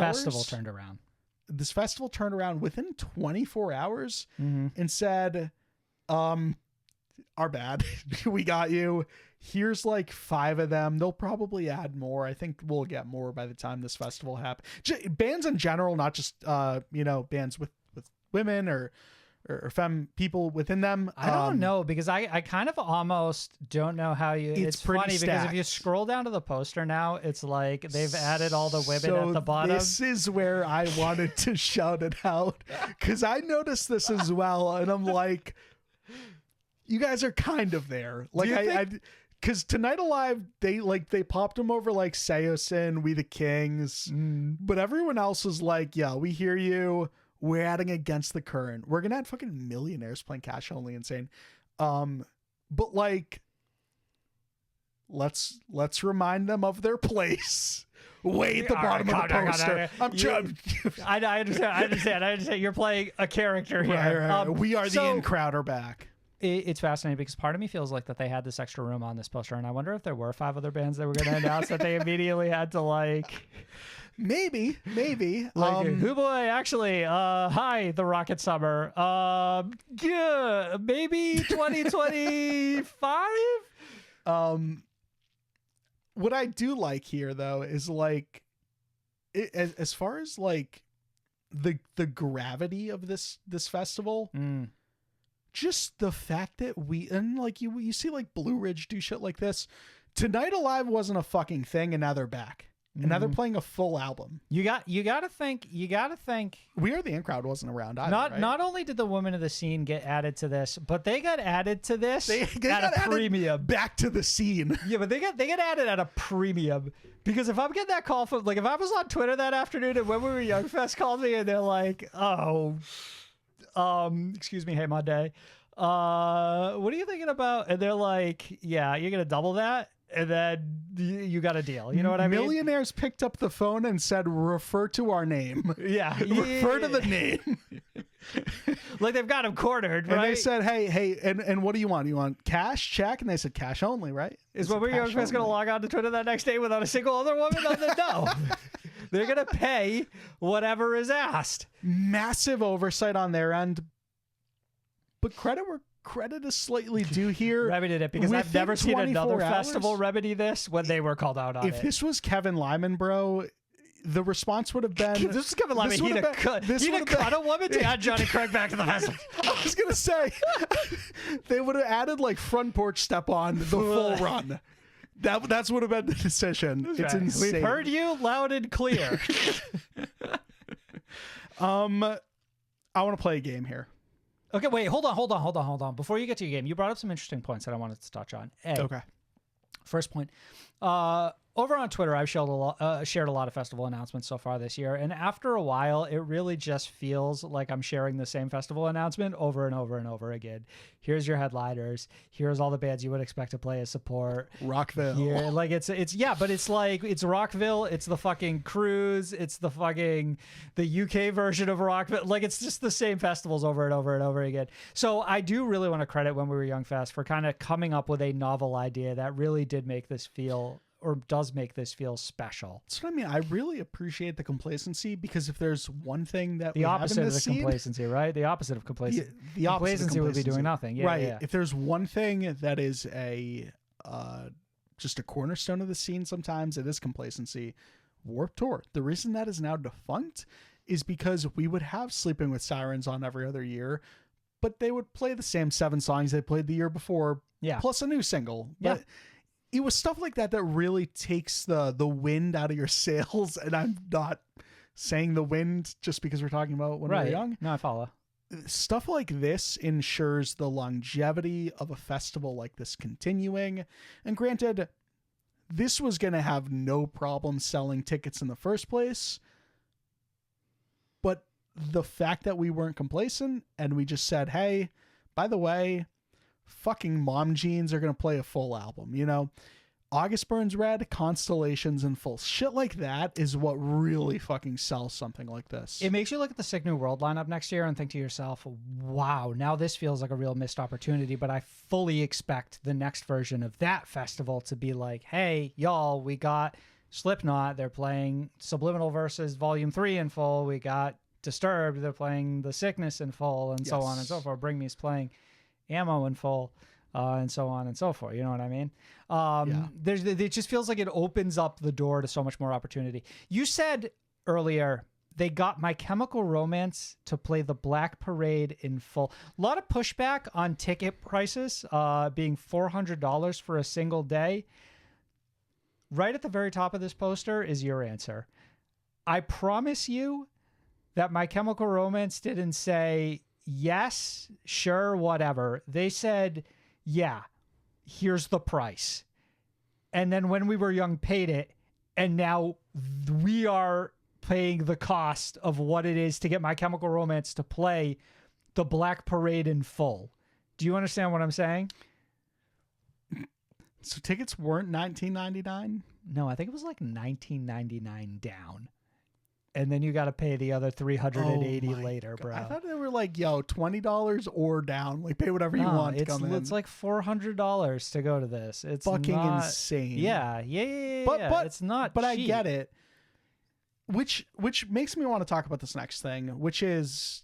festival turned around within 24 hours and said, our bad. We got you. Here's 5 of them. They'll probably add more. I think we'll get more by the time this festival happens. Bands in general, not just, bands with women or femme people within them. I don't know, because I kind of almost don't know how you. It's pretty funny stacked. because if you scroll down to the poster now, it's they've added all the women at the bottom. This is where I wanted to shout it out, because I noticed this as well, and I'm like, you guys are kind of there. Because Tonight Alive, they popped them over Seosin, We the Kings, but everyone else was yeah, we hear you. We're adding Against the Current. We're gonna add fucking Millionaires playing Cash Only Insane. but like, let's remind them of their place. Way at the bottom of the poster. I understand. You're playing a character here. Right. We are the in-crowd are back. It's fascinating because part of me feels like that they had this extra room on this poster, and I wonder if there were 5 other bands that were going to announce that they immediately had to like. Maybe. Like, who boy, actually, hi, the Rocket Summer. Yeah, maybe 2025? What I do like here, though, is like, as far as like the gravity of this festival, just the fact that and like you see like Blue Ridge do shit like this. Tonight Alive wasn't a fucking thing, and now they're back. And now they're playing a full album. You gotta think. We Are the In-Crowd wasn't around either, Not only did the Women of the Scene get added to this, but they got added to this they at got a premium. Back to the scene. Yeah, but they get added at a premium. Because if I'm getting that call from, like, if I was on Twitter that afternoon and When We Were Young Fest called me and they're like, excuse me, hey Monday, what are you thinking about? And they're like, yeah, you're gonna double that. And then you got a deal. You know what I mean? Millionaires picked up the phone and said, refer to our name. Yeah. Refer to the name. Like they've got him cornered, right? And they said, hey, and what do you want? You want cash, check? And they said cash only, right? Is When We Were Young Fest going to log on to Twitter that next day without a single other woman? No. They're going to pay whatever is asked. Massive oversight on their end. But credit is slightly due here. Remedied it because I've never seen another festival remedy this when they were called out on it. If this was Kevin Lyman, bro, the response would have been... This is Kevin Lyman. He'd have cut a woman to add Johnny Craig back to the festival. I was going to say, they would have added like Front Porch Step On the full run. That's would have been the decision. It's insane. We've heard you loud and clear. I want to play a game here. Okay, wait, hold on. Before you get to your game, you brought up some interesting points that I wanted to touch on. Okay. First point. Over on Twitter, I've shared a lot of festival announcements so far this year, and after a while, it really just feels like I'm sharing the same festival announcement over and over and over again. Here's your headliners. Here's all the bands you would expect to play as support. Rockville. Here, like it's but it's like it's Rockville. It's the fucking cruise. It's the fucking the UK version of Rockville. Like it's just the same festivals over and over and over again. So I do really want to credit When We Were Young Fest for kind of coming up with a novel idea that really did make this feel. Or does make this feel special. That's what I mean. I really appreciate the complacency because if there's one thing that the opposite of the complacency, right? The opposite of complacency. The complacency would be doing nothing. Yeah, right. Yeah. If there's one thing that is just a cornerstone of the scene, sometimes it is complacency. Warped Tour. The reason that is now defunct is because we would have Sleeping with Sirens on every other year, but they would play the same 7 songs they played the year before, plus a new single. But it was stuff like that that really takes the wind out of your sails. And I'm not saying the wind just because we're talking about When We Were Young. No, I follow. Stuff like this ensures the longevity of a festival like this continuing. And granted, this was going to have no problem selling tickets in the first place. But the fact that we weren't complacent and we just said, hey, by the way, fucking Mom Jeans are going to play a full album, you know? August Burns Red, Constellations in full. Shit like that is what really fucking sells something like this. It makes you look at the Sick New World lineup next year and think to yourself, wow, now this feels like a real missed opportunity, but I fully expect the next version of that festival to be like, hey, y'all, we got Slipknot. They're playing Subliminal Verses Volume 3 in full. We got Disturbed. They're playing The Sickness in full and so on and so forth. Bring Me's playing Ammo in full, and so on and so forth. You know what I mean? It just feels like it opens up the door to so much more opportunity. You said earlier they got My Chemical Romance to play the Black Parade in full. A lot of pushback on ticket prices being $400 for a single day. Right at the very top of this poster is your answer. I promise you that My Chemical Romance didn't say, yes, sure, whatever. They said, yeah, here's the price. And then When We Were Young paid it, and now we are paying the cost of what it is to get My Chemical Romance to play the Black Parade in full. Do you understand what I'm saying? So tickets weren't $19.99? No, I think it was like $19.99 down. And then you got to pay the other $380 later, bro. I thought they were like, $20 or down. Like, pay whatever you want to come in. It's like $400 to go to this. It's fucking not, insane. Yeah. But it's not But cheap. I get it. Which makes me want to talk about this next thing, which is,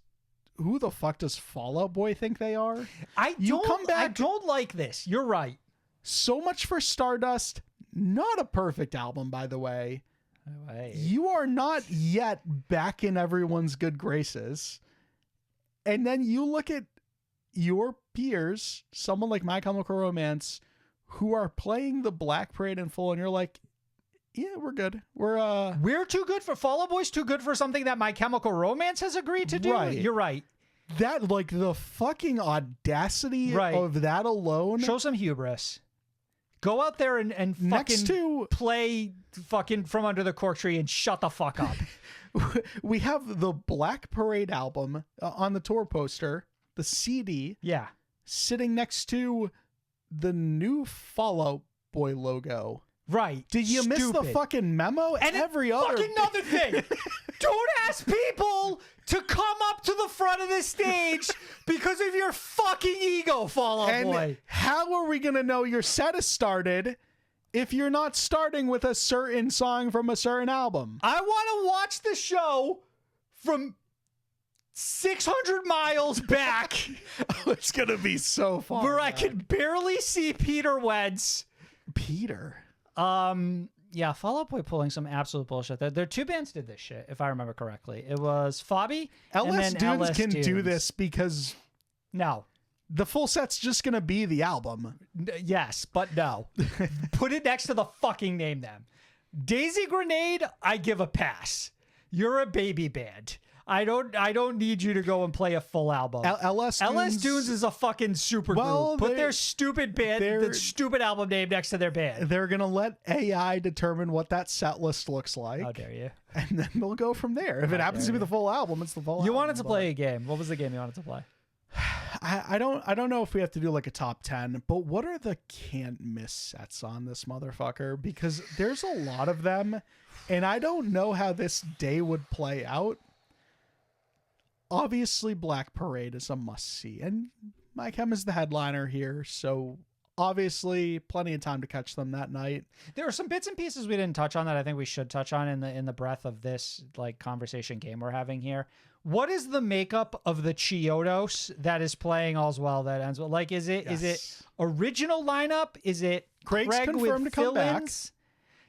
who the fuck does Fall Out Boy think they are? I don't like this. You're right. So much for Stardust. Not a perfect album, by the way. You are not yet back in everyone's good graces. And then you look at your peers, someone like My Chemical Romance, who are playing the Black Parade in full, and you're like, yeah, we're good. We're too good for Fall Out Boy's too good for something that My Chemical Romance has agreed to do. Right. You're right. That, like, the fucking audacity of that alone. Show some hubris. Go out there and fucking play fucking From Under the Cork Tree and shut the fuck up. We have the Black Parade album on the tour poster, the CD. Yeah. Sitting next to the new Fall Out Boy logo. Right. Did you miss the fucking memo? And every other fucking another thing. Don't ask people to come up to the front of the stage because of your fucking ego, Fall Out Boy. How are we going to know your set is started if you're not starting with a certain song from a certain album? I want to watch the show from 600 miles back. It's going to be so far. Where I can barely see Peter Wentz. Peter? Yeah, Fall Out Boy pulling some absolute bullshit. There are two bands did this shit, if I remember correctly. It was Fabi and then Dunes LS can Dunes. do this because no, the full set's just gonna be the album. Yes, but no. Put it next to the fucking name then. Daisy Grenade, I give a pass. You're a baby band. I don't need you to go and play a full album. LS Dunes is a fucking super group. Put their stupid band, the stupid album name next to their band. They're gonna let AI determine what that set list looks like. How dare you? And then they'll go from there. If it happens to be the full album, it's the full album. You wanted to play a game. What was the game you wanted to play? I don't know if we have to do like a top 10, but what are the can't miss sets on this motherfucker? Because there's a lot of them, and I don't know how this day would play out. Obviously, Black Parade is a must-see, and My Chem is the headliner here, so obviously plenty of time to catch them that night. There are some bits and pieces we didn't touch on that I think we should touch on in the breadth of this like conversation game we're having here. What is the makeup of the Chiodos that is playing All's Well That Ends Well? Like, is it original lineup? Is it Craig's Craig confirmed with to come back? fill-ins?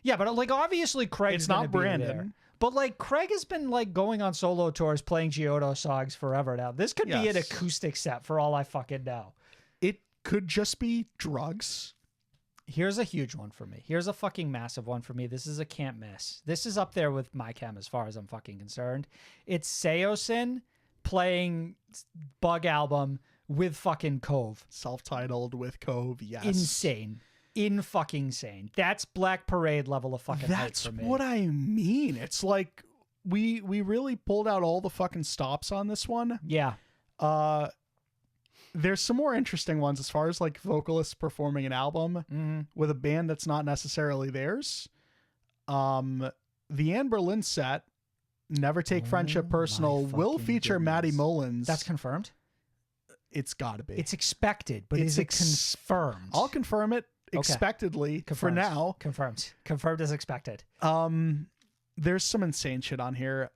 Yeah, but like obviously Craig's It's not gonna be Brandon. there. But like Craig has been like going on solo tours playing Chiodo songs forever now. This could be an acoustic set for all I fucking know. It could just be drugs. Here's a huge one for me. Here's a fucking massive one for me. This is a can't miss. This is up there with My Chem as far as I'm fucking concerned. It's Seosin playing Bug album with fucking Cove. Self-titled with Cove, yes. Insane. Fucking insane. That's Black Parade level of fucking hype for me. That's what I mean. It's like we really pulled out all the fucking stops on this one. Yeah. There's some more interesting ones as far as like vocalists performing an album with a band that's not necessarily theirs. The Anne Berlin set, Never Take Friendship Personal, will feature Maddie Mullins. That's confirmed? It's gotta be. It's expected, but is it confirmed? I'll confirm it. Okay. Expectedly Confirmed. for now. Confirmed as expected. There's some insane shit on here.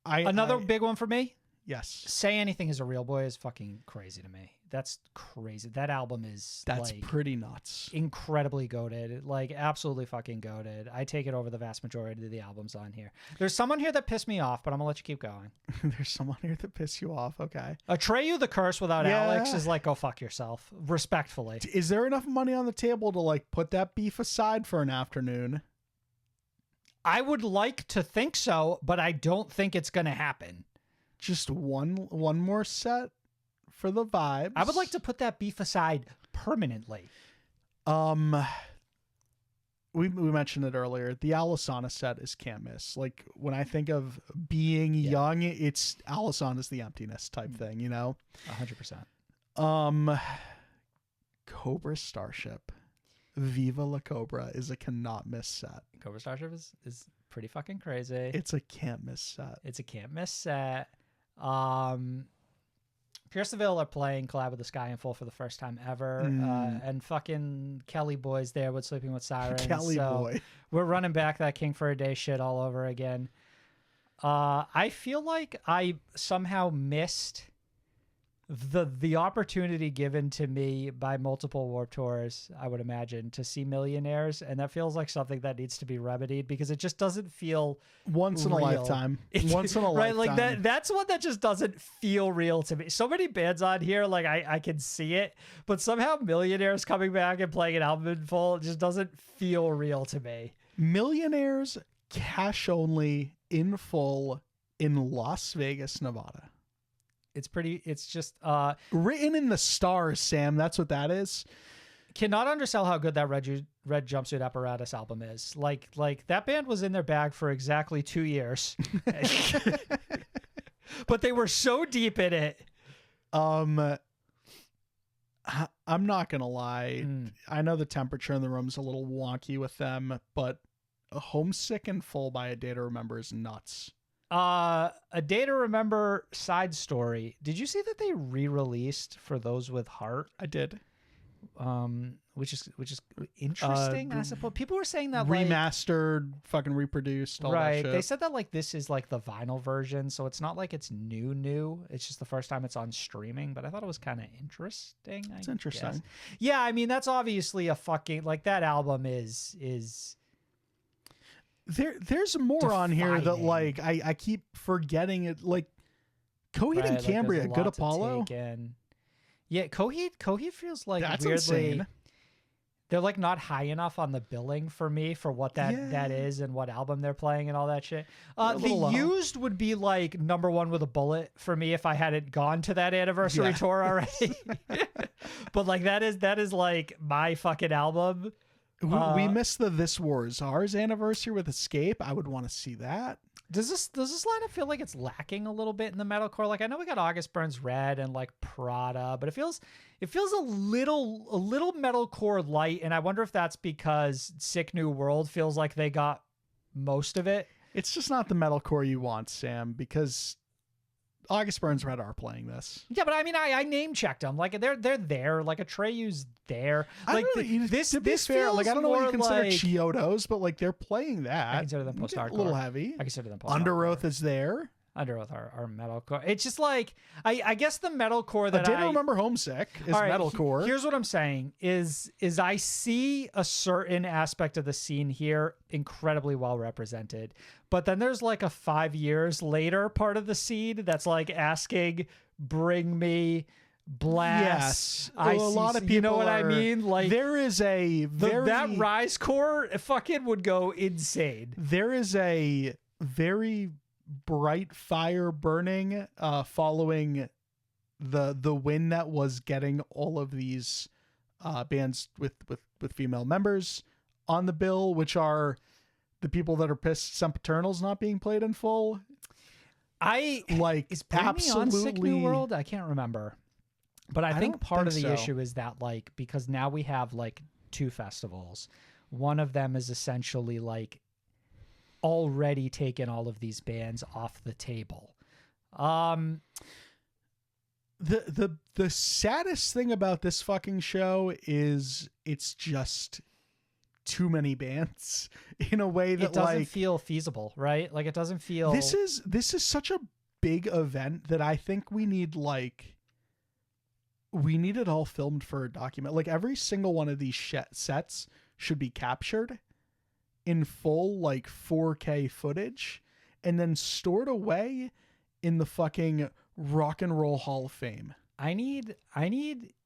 Another big one for me. Yes. Say Anything Is a Real Boy is fucking crazy to me. That's crazy. That album is like, pretty nuts. Incredibly goated. Like absolutely fucking goated. I take it over the vast majority of the albums on here. There's someone here that pissed me off, but I'm gonna let you keep going. There's someone here that pissed you off. Okay. Atreyu the Curse without Alex is like, go fuck yourself. Respectfully. Is there enough money on the table to like put that beef aside for an afternoon? I would like to think so, but I don't think it's gonna happen. Just one more set for the vibes. I would like to put that beef aside permanently. We mentioned it earlier. The Alisana set is can't miss. Like when I think of being young, it's Alisana's the emptiness type thing, you know? 100%. Cobra Starship. Viva La Cobra is a cannot miss set. Cobra Starship is pretty fucking crazy. It's a can't miss set. It's a can't miss set. Pierce the Veil are playing Collab with the Sky in Full for the first time ever. And fucking Kelly Boy's there with Sleeping with Sirens. Kelly Boy. We're running back that King for a Day shit all over again. I feel like I somehow missed the opportunity given to me by multiple Warped Tours, I would imagine, to see Millionaires, and that feels like something that needs to be remedied because it just doesn't feel once in real. a lifetime. Once in a right, lifetime. like that's one that just doesn't feel real to me. So many bands on here, like I can see it, but somehow Millionaires coming back and playing an album in full just doesn't feel real to me. Millionaires cash only in full in Las Vegas, Nevada. It's just Written in the stars, Sam. That's what that is. Cannot undersell how good that red Jumpsuit Apparatus album is. Like that band was in their bag for exactly 2 years. But they were so deep in it. I'm not gonna lie. I know the temperature in the room's a little wonky with them, but Homesick and Full by A Day to Remember is nuts. A Day to Remember side story. Did you see that they re-released For Those with Heart? I did. Which is interesting, I suppose. People were saying that remastered, fucking reproduced, all that shit. They said that like this is like the vinyl version, so it's not like it's new. It's just the first time it's on streaming. But I thought it was kind of interesting. It's interesting. Guess. Yeah, I mean that's obviously a fucking like that album is. There's more on here that like I keep forgetting it. Like Coheed and Cambria, Good Apollo. Yeah, Coheed feels like that's weirdly insane. They're like not high enough on the billing for me for what that is and what album they're playing and all that shit. The Used would be like number one with a bullet for me if I hadn't gone to that anniversary tour already. But like that is like my fucking album. We missed the This War Is Ours anniversary with Escape. I would want to see that. Does this lineup feel like it's lacking a little bit in the metalcore? Like I know we got August Burns Red and like Prada, but it feels a little metalcore light, and I wonder if that's because Sick New World feels like they got most of it. It's just not the metalcore you want, Sam, because August Burns Red are playing this. Yeah, but I mean, I name checked them. Like they're there. Like Atreyu's there. Like this feels like I don't know what you consider like, Chiodos, but like they're playing that. I consider them post-hardcore. A little heavy. I consider them post-hardcore. Underoath is there. Underoath are metalcore. It's just like I guess the metalcore that I did remember Homesick is metalcore. Here's what I'm saying is I see a certain aspect of the scene here incredibly well represented. But then there's like a 5 years later part of the scene that's like asking, bring me Blast. Yes. A lot of people, you know what I mean? Like there is a that Rise core fucking would go insane. There is a very bright fire burning following the win that was getting all of these bands with female members on the bill, which are the people that are pissed Sempiternal's not being played in full. Is Bring Me On Sick New World? I can't remember. But I think part of the issue is that like because now we have like 2 festivals. One of them is essentially like already taken all of these bands off the table. The saddest thing about this fucking show is it's just too many bands in a way that it doesn't feel feasible, right? Like it doesn't feel. This is such a big event that I think we need it all filmed for a document. Like every single one of these sets should be captured in full, like 4K footage, and then stored away in the fucking Rock and Roll Hall of Fame. I need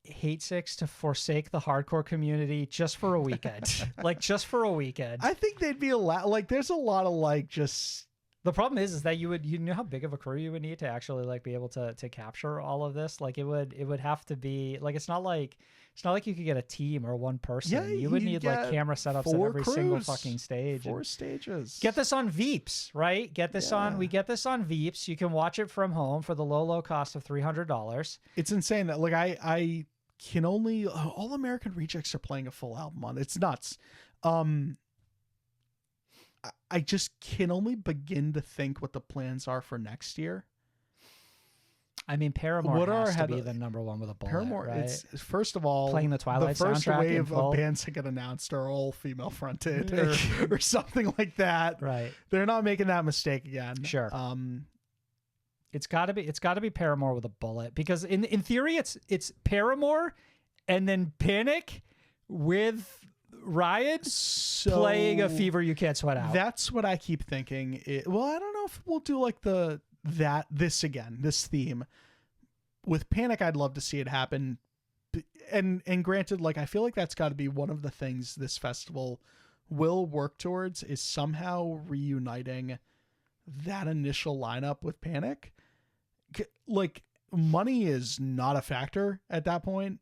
Hate Six to forsake the hardcore community just for a weekend. Like just for a weekend. I think they'd be like there's a lot of like just. The problem is that you know how big of a crew you would need to actually like be able to capture all of this. Like it would have to be like it's not like you could get a team or one person. Yeah, you would need like camera setups at every single fucking stage. 4 stages. Get this on Veeps, right? We get this on Veeps. You can watch it from home for the low cost of $300. It's insane that like I can only All American Rejects are playing a full album on. It's nuts. I just can only begin to think what the plans are for next year. I mean, Paramore What has are to be the number one with a bullet, Paramore, right? it's first of all Playing the Twilight the first soundtrack in wave full. of bands that get announced are all female fronted or something like that. Right. They're not making that mistake again. Sure. It's got to be Paramore with a bullet, because in theory it's Paramore and then Panic with Ryan playing a Fever You Can't Sweat Out. That's what I keep thinking. Well, I don't know if we'll do like this theme with Panic. I'd love to see it happen, and granted, like, I feel like that's got to be one of the things this festival will work towards, is somehow reuniting that initial lineup with Panic. Like, money is not a factor at that point.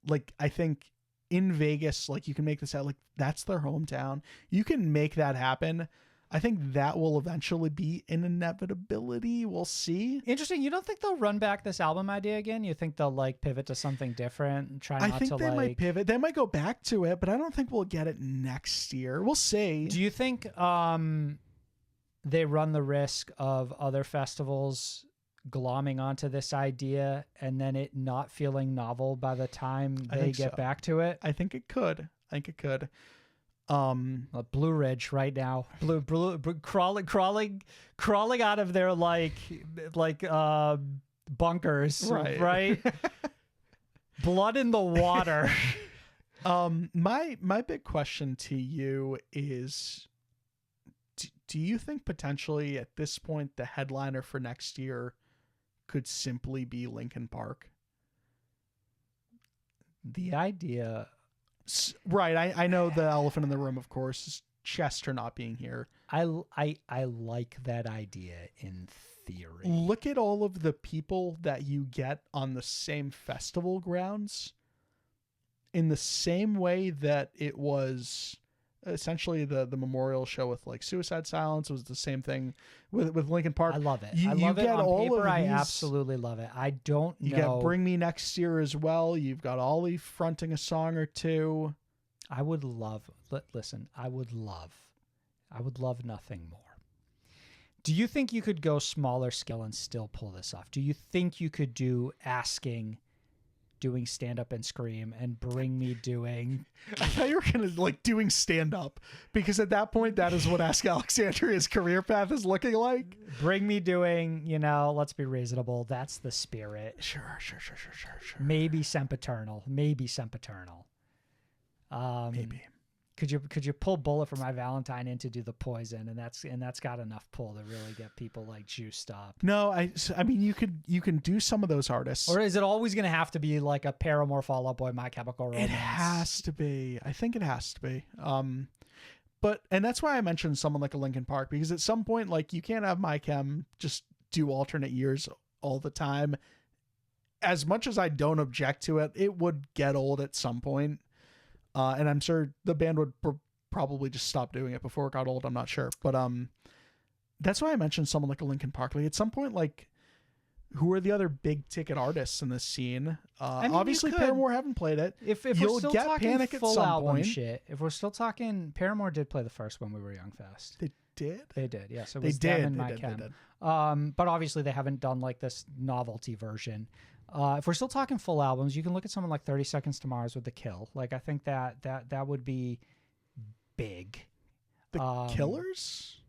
Like, I think in Vegas, like, you can make this out, like, that's their hometown. You can make that happen. I think that will eventually be an inevitability. We'll see. Interesting. You don't think they'll run back this album idea again? You think they'll like pivot to something different and try not to I think they like might pivot. They might go back to it, but I don't think we'll get it next year. We'll see. Do you think they run the risk of other festivals glomming onto this idea and then it not feeling novel by the time they get back to it? I think it could. Blue Ridge right now, blue crawling out of their like bunkers, right? Blood in the water. My big question to you is, do you think potentially at this point the headliner for next year could simply be Linkin Park? The idea, right? I know the elephant in the room, of course, is Chester not being here. I like that idea in theory. Look at all of the people that you get on the same festival grounds, in the same way that it was essentially the memorial show with like Suicide Silence. It was the same thing with Linkin Park. I love it. You love get it on all paper. of I these, absolutely love it. I don't know. You get Bring Me next year as well. You've got Ollie fronting a song or two. I would love. Listen, I would love nothing more. Do you think you could go smaller scale and still pull this off? Do you think you could do Asking doing stand up and Scream and Bring Me doing? I thought you were gonna like doing stand up, because at that point that is what Ask Alexandria's career path is looking like. Bring Me doing, let's be reasonable. That's the spirit. Sure. Maybe Sempiternal. Maybe. Could you pull Bullet for My Valentine in to do the Poison, and that's got enough pull to really get people like juiced up? No, I mean you can do some of those artists. Or is it always going to have to be like a Paramore, Fall Out Boy, My Chemical Romance? It has to be. I think it has to be. And that's why I mentioned someone like a Linkin Park, because at some point, like, you can't have My Chem just do alternate years all the time. As much as I don't object to it, it would get old at some point. And I'm sure the band would probably just stop doing it before it got old. I'm not sure. But that's why I mentioned someone like a Linkin Park. Like, at some point, like, who are the other big ticket artists in this scene? Obviously, Paramore haven't played it. If you'll we're still get talking Panic full at some album point. shit, if we're still talking, Paramore did play the first When We Were Young Fest. They did? They did, yes. It They was them did. and They My did. Chem. They did. But obviously they haven't done like this novelty version. If we're still talking full albums, you can look at someone like 30 Seconds to Mars with The Kill. Like, I think that would be big. The Killers?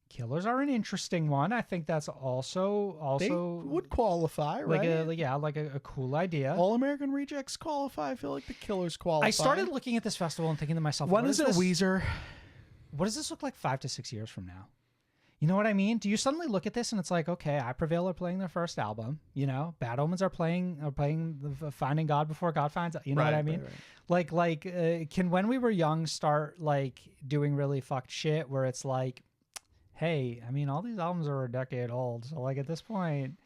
Killers are an interesting one. I think that's also They would qualify, right? like a cool idea. All American Rejects qualify. I feel like the Killers qualify. I started looking at this festival and thinking to myself, when is it this? Weezer? What does this look like 5 to 6 years from now? You know what I mean? Do you suddenly look at this and it's like, okay, I Prevail are playing their first album. Bad Omens are playing the Finding God Before God Finds. You know what I mean? Right. Can When We Were Young start like doing really fucked shit where it's like, hey, I mean, all these albums are a decade old, so like at this point,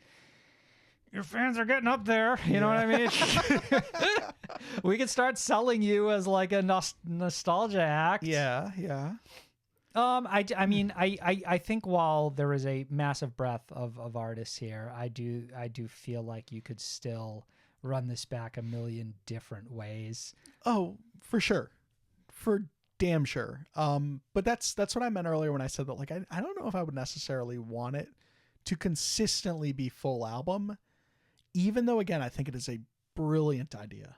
your fans are getting up there. You know what I mean? We could start selling you as like a nostalgia act. Yeah. I mean, I think while there is a massive breadth of artists here, I do feel like you could still run this back a million different ways. Oh, for sure. For damn sure. But that's what I meant earlier when I said that, like, I don't know if I would necessarily want it to consistently be full album, even though, again, I think it is a brilliant idea.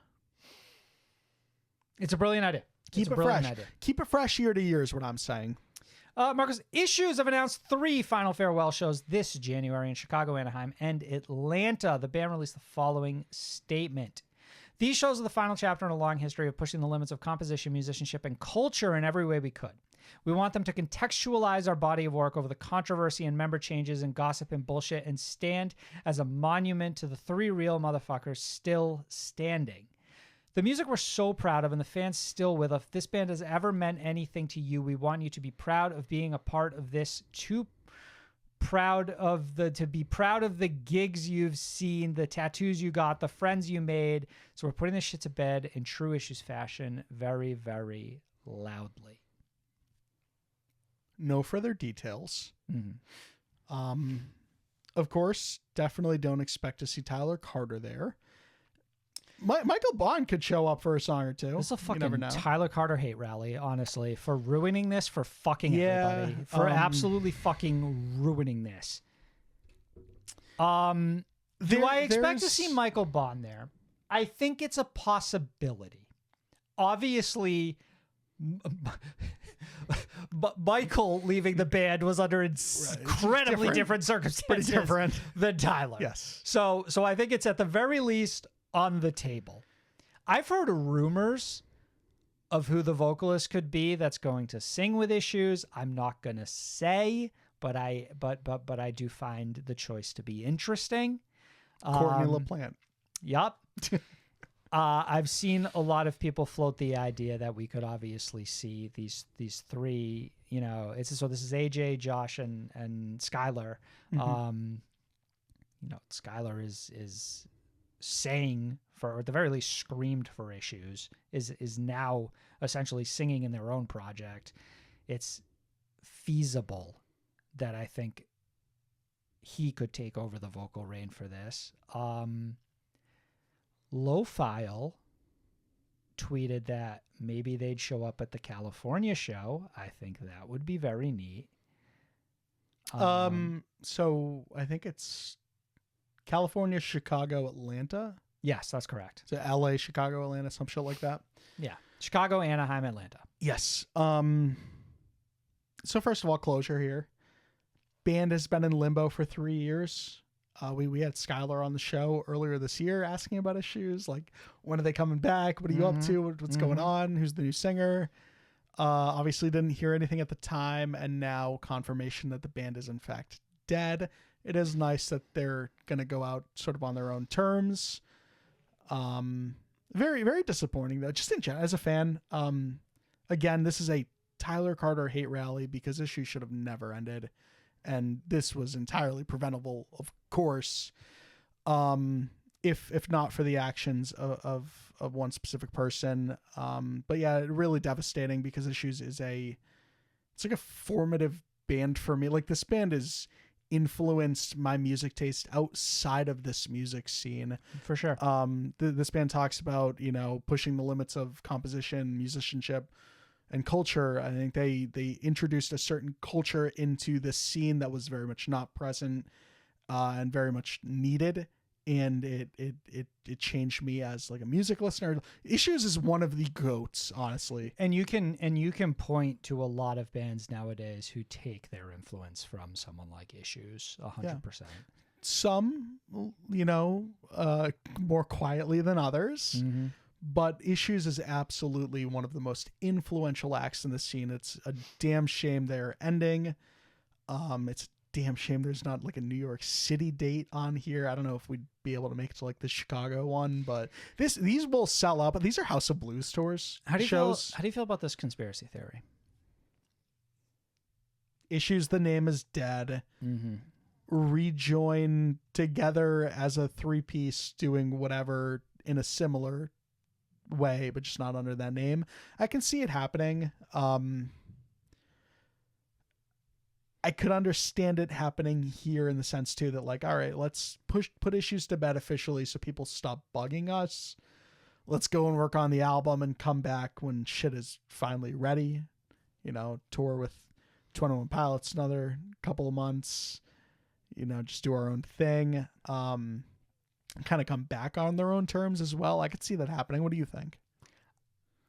It's a brilliant idea. Keep it fresh. Keep it fresh year to year is what I'm saying. Marcus, Issues have announced 3 final farewell shows this January in Chicago, Anaheim, and Atlanta. The band released the following statement. These shows are the final chapter in a long history of pushing the limits of composition, musicianship, and culture in every way we could. We want them to contextualize our body of work over the controversy and member changes and gossip and bullshit and stand as a monument to the 3 real motherfuckers still standing. The music we're so proud of and the fans still with us. If this band has ever meant anything to you, we want you to be proud of being a part of this, to be proud of the gigs you've seen, the tattoos you got, the friends you made. So we're putting this shit to bed in true Issues fashion very, very loudly. No further details. Mm-hmm. Of course, definitely don't expect to see Tyler Carter there. Michael Bond could show up for a song or two. This is a You never fucking know. Tyler Carter hate rally, honestly, for ruining this for fucking everybody. For absolutely fucking ruining this. Do I expect to see Michael Bond there? I think it's a possibility. Obviously, but Michael leaving the band was under incredibly different circumstances than Tyler. Yes. So I think it's at the very least on the table. I've heard rumors of who the vocalist could be that's going to sing with Issues. I'm not going to say, but I do find the choice to be interesting. Courtney LaPlante. Yup. I've seen a lot of people float the idea that we could obviously see these 3, you know, this is AJ, Josh, and Skylar. Mm-hmm. You know, Skylar is sang for, or at the very least screamed for Issues, is now essentially singing in their own project. It's feasible that I think he could take over the vocal reign for this. Low File tweeted that maybe they'd show up at the California show. I think that would be very neat. So I think it's California, Chicago, Atlanta. Yes, that's correct. So LA, Chicago, Atlanta, some shit like that. Yeah. Chicago, Anaheim, Atlanta. Yes. So first of all, closure here. Band has been in limbo for 3 years. We had Skylar on the show earlier this year asking about Issues. Like, when are they coming back? What are you up to? What's going on? Who's the new singer? Obviously didn't hear anything at the time, and now confirmation that the band is in fact dead. It is nice that they're going to go out sort of on their own terms. Very, very disappointing though, just in general, as a fan. Again, this is a Tyler Carter hate rally because Issues should have never ended. And this was entirely preventable, of course, if not for the actions of one specific person. But yeah, really devastating because Issues is it's like a formative band for me. Like, this band has influenced my music taste outside of this music scene. For sure. This band talks about, you know, pushing the limits of composition, musicianship, and culture. I think they introduced a certain culture into the scene that was very much not present and very much needed. And it changed me as like a music listener. Issues is one of the GOATs, honestly. And you can point to a lot of bands nowadays who take their influence from someone like Issues 100%. Some, you know, more quietly than others. Mm-hmm. But Issues is absolutely one of the most influential acts in the scene. It's a damn shame they're ending. It's a damn shame there's not like a New York City date on here. I don't know if we'd be able to make it to like the Chicago one, but these will sell out. But these are House of Blues tours. How do you feel about this conspiracy theory? Issues, the name is dead. Mm-hmm. Rejoin together as a 3-piece doing whatever in a similar way, but just not under that name. I can see it happening. I I could understand it happening here in the sense too that like, all right, let's put issues to bed officially so people stop bugging us. Let's go and work on the album and come back when shit is finally ready. You know, tour with 21 Pilots another couple of months. You know, just do our own thing. Kind of come back on their own terms as well. I could see that happening. What do you think?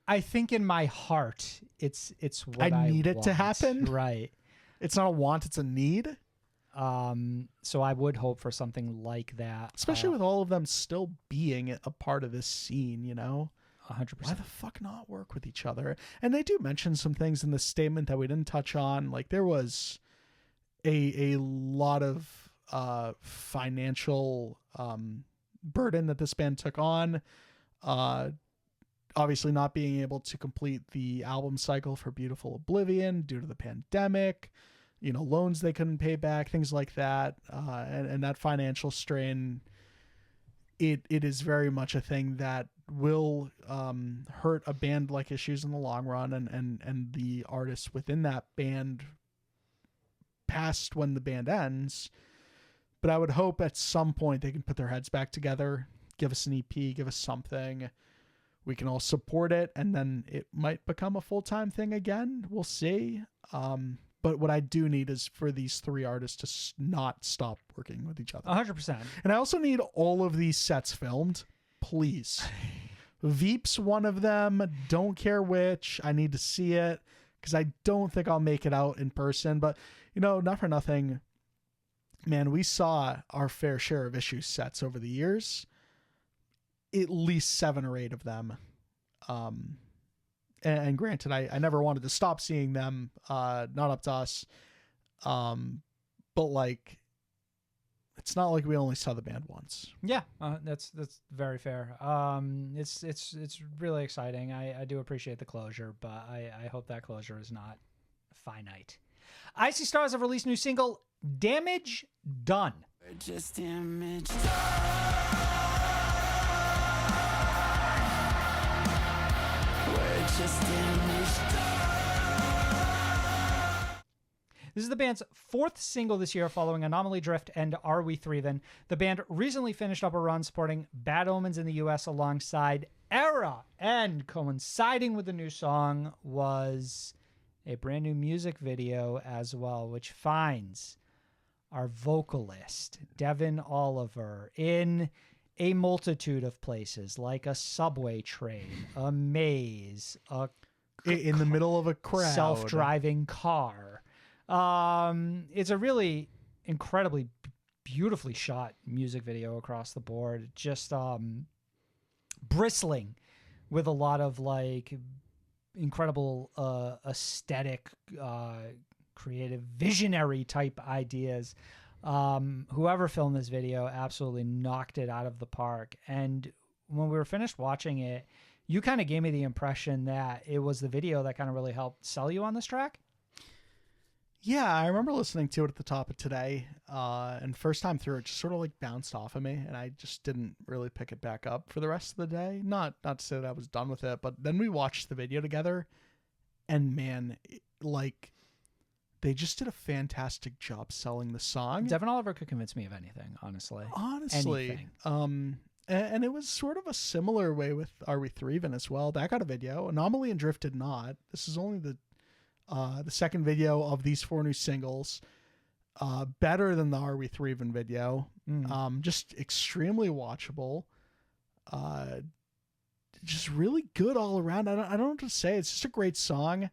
I think in my heart, it's what I need it to want. happen. Right. It's not a want, it's a need. So I would hope for something like that. Especially with all of them still being a part of this scene, you know? 100%. Why the fuck not work with each other? And they do mention some things in the statement that we didn't touch on. Like there was a lot of financial burden that this band took on. Obviously not being able to complete the album cycle for Beautiful Oblivion due to the pandemic, you know, loans they couldn't pay back, things like that. And that financial strain, it is very much a thing that will hurt a band like Issues in the long run and the artists within that band past when the band ends. But I would hope at some point they can put their heads back together, give us an EP, give us something. We can all support it, and then it might become a full-time thing again. We'll see. But what I do need is for these three artists to not stop working with each other. 100%. And I also need all of these sets filmed, please. Veep's one of them. Don't care which. I need to see it because I don't think I'll make it out in person. But, you know, not for nothing, man, we saw our fair share of issue sets over the years. At least 7 or 8 of them. And granted, I never wanted to stop seeing them. Not up to us. But like, it's not like we only saw the band once. Yeah, that's very fair. It's really exciting. I do appreciate the closure, but I hope that closure is not finite. Icy Stars have released new single Damage Done. We're just damaged. We're just damaged. This is the band's 4th single this year following Anomaly Drift and Are We Threevin'. The band recently finished up a run supporting Bad Omens in the US alongside Era, and coinciding with the new song was a brand new music video as well, which finds our vocalist, Devin Oliver, in a multitude of places, like a subway train, a maze, In the middle of a crowd. self-driving car. It's a really incredibly beautifully shot music video across the board, just bristling with a lot of like incredible aesthetic, creative, visionary type ideas. Whoever filmed this video absolutely knocked it out of the park. And when we were finished watching it, you kind of gave me the impression that it was the video that kind of really helped sell you on this track. Yeah, I remember listening to it at the top of today, and first time through it just sort of like bounced off of me, and I just didn't really pick it back up for the rest of the day. Not to say that I was done with it, but then we watched the video together, and man, like they just did a fantastic job selling the song. Devin Oliver could convince me of anything, honestly. Anything. And it was sort of a similar way with Are We Threevin' as well. That got a video. Anomaly and Drift did not. This is only the second video of these 4 new singles. Better than the Are We Threevin' video. Just extremely watchable. Just really good all around. I don't know what to say. It's just a great song.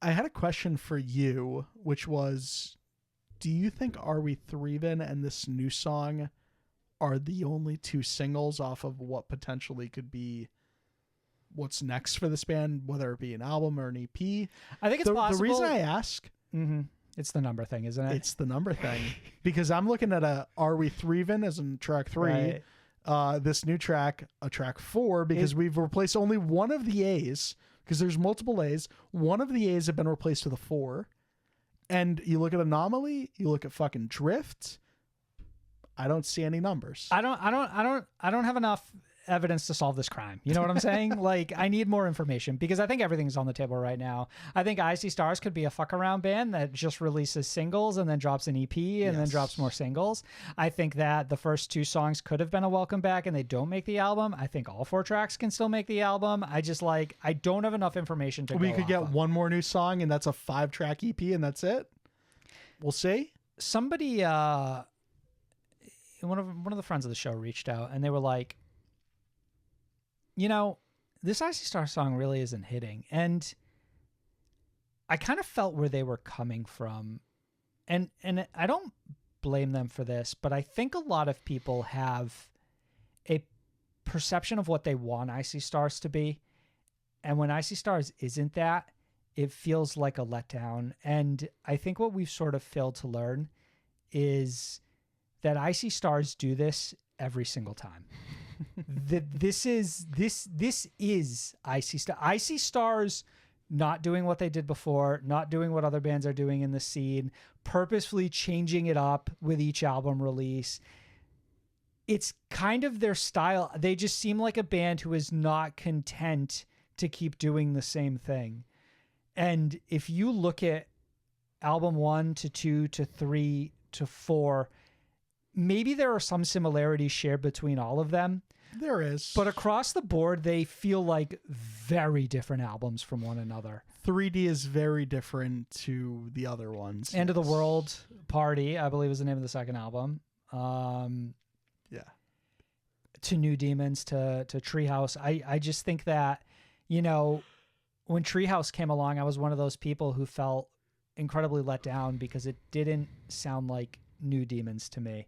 I had a question for you, which was, do you think Are We Threevin' and this new song are the only 2 singles off of what potentially could be what's next for this band, whether it be an album or an EP? I think it's possible. The reason I ask, it's the number thing, isn't it? it's the number thing, because I'm looking at a Are We Threevin' as in track 3, Right. this new track, a track 4, because we've replaced only one of the A's, because there's multiple A's. One of the A's have been replaced with a 4. And you look at Anomaly, you look at fucking Drift, I don't see any numbers. I don't have enough evidence to solve this crime. You know what I'm saying? Like, I need more information because I think everything's on the table right now. I think Icy Stars could be a fuck around band that just releases singles and then drops an EP and then drops more singles. I think that the first 2 songs could have been a welcome back and they don't make the album. I think all 4 tracks can still make the album. I don't have enough information to We could get one more new song and that's a 5-track EP and that's it. We'll see. Somebody, one of the friends of the show reached out and they were like, you know, this Icy Star song really isn't hitting. And I kind of felt where they were coming from. And I don't blame them for this, but I think a lot of people have a perception of what they want Icy Stars to be. And when Icy Stars isn't that, it feels like a letdown. And I think what we've sort of failed to learn is that Icy Stars do this every single time. This is Icy Stars. Icy Stars not doing what they did before, not doing what other bands are doing in the scene, purposefully changing it up with each album release. It's kind of their style. They just seem like a band who is not content to keep doing the same thing. And if you look at album 1 to 2 to 3 to 4, maybe there are some similarities shared between all of them. There is. But across the board, they feel like very different albums from one another. 3D is very different to the other ones. End of the World Party, I believe is the name of the second album. Yeah. To New Demons, to Treehouse. I just think that, you know, when Treehouse came along, I was one of those people who felt incredibly let down because it didn't sound like New Demons to me.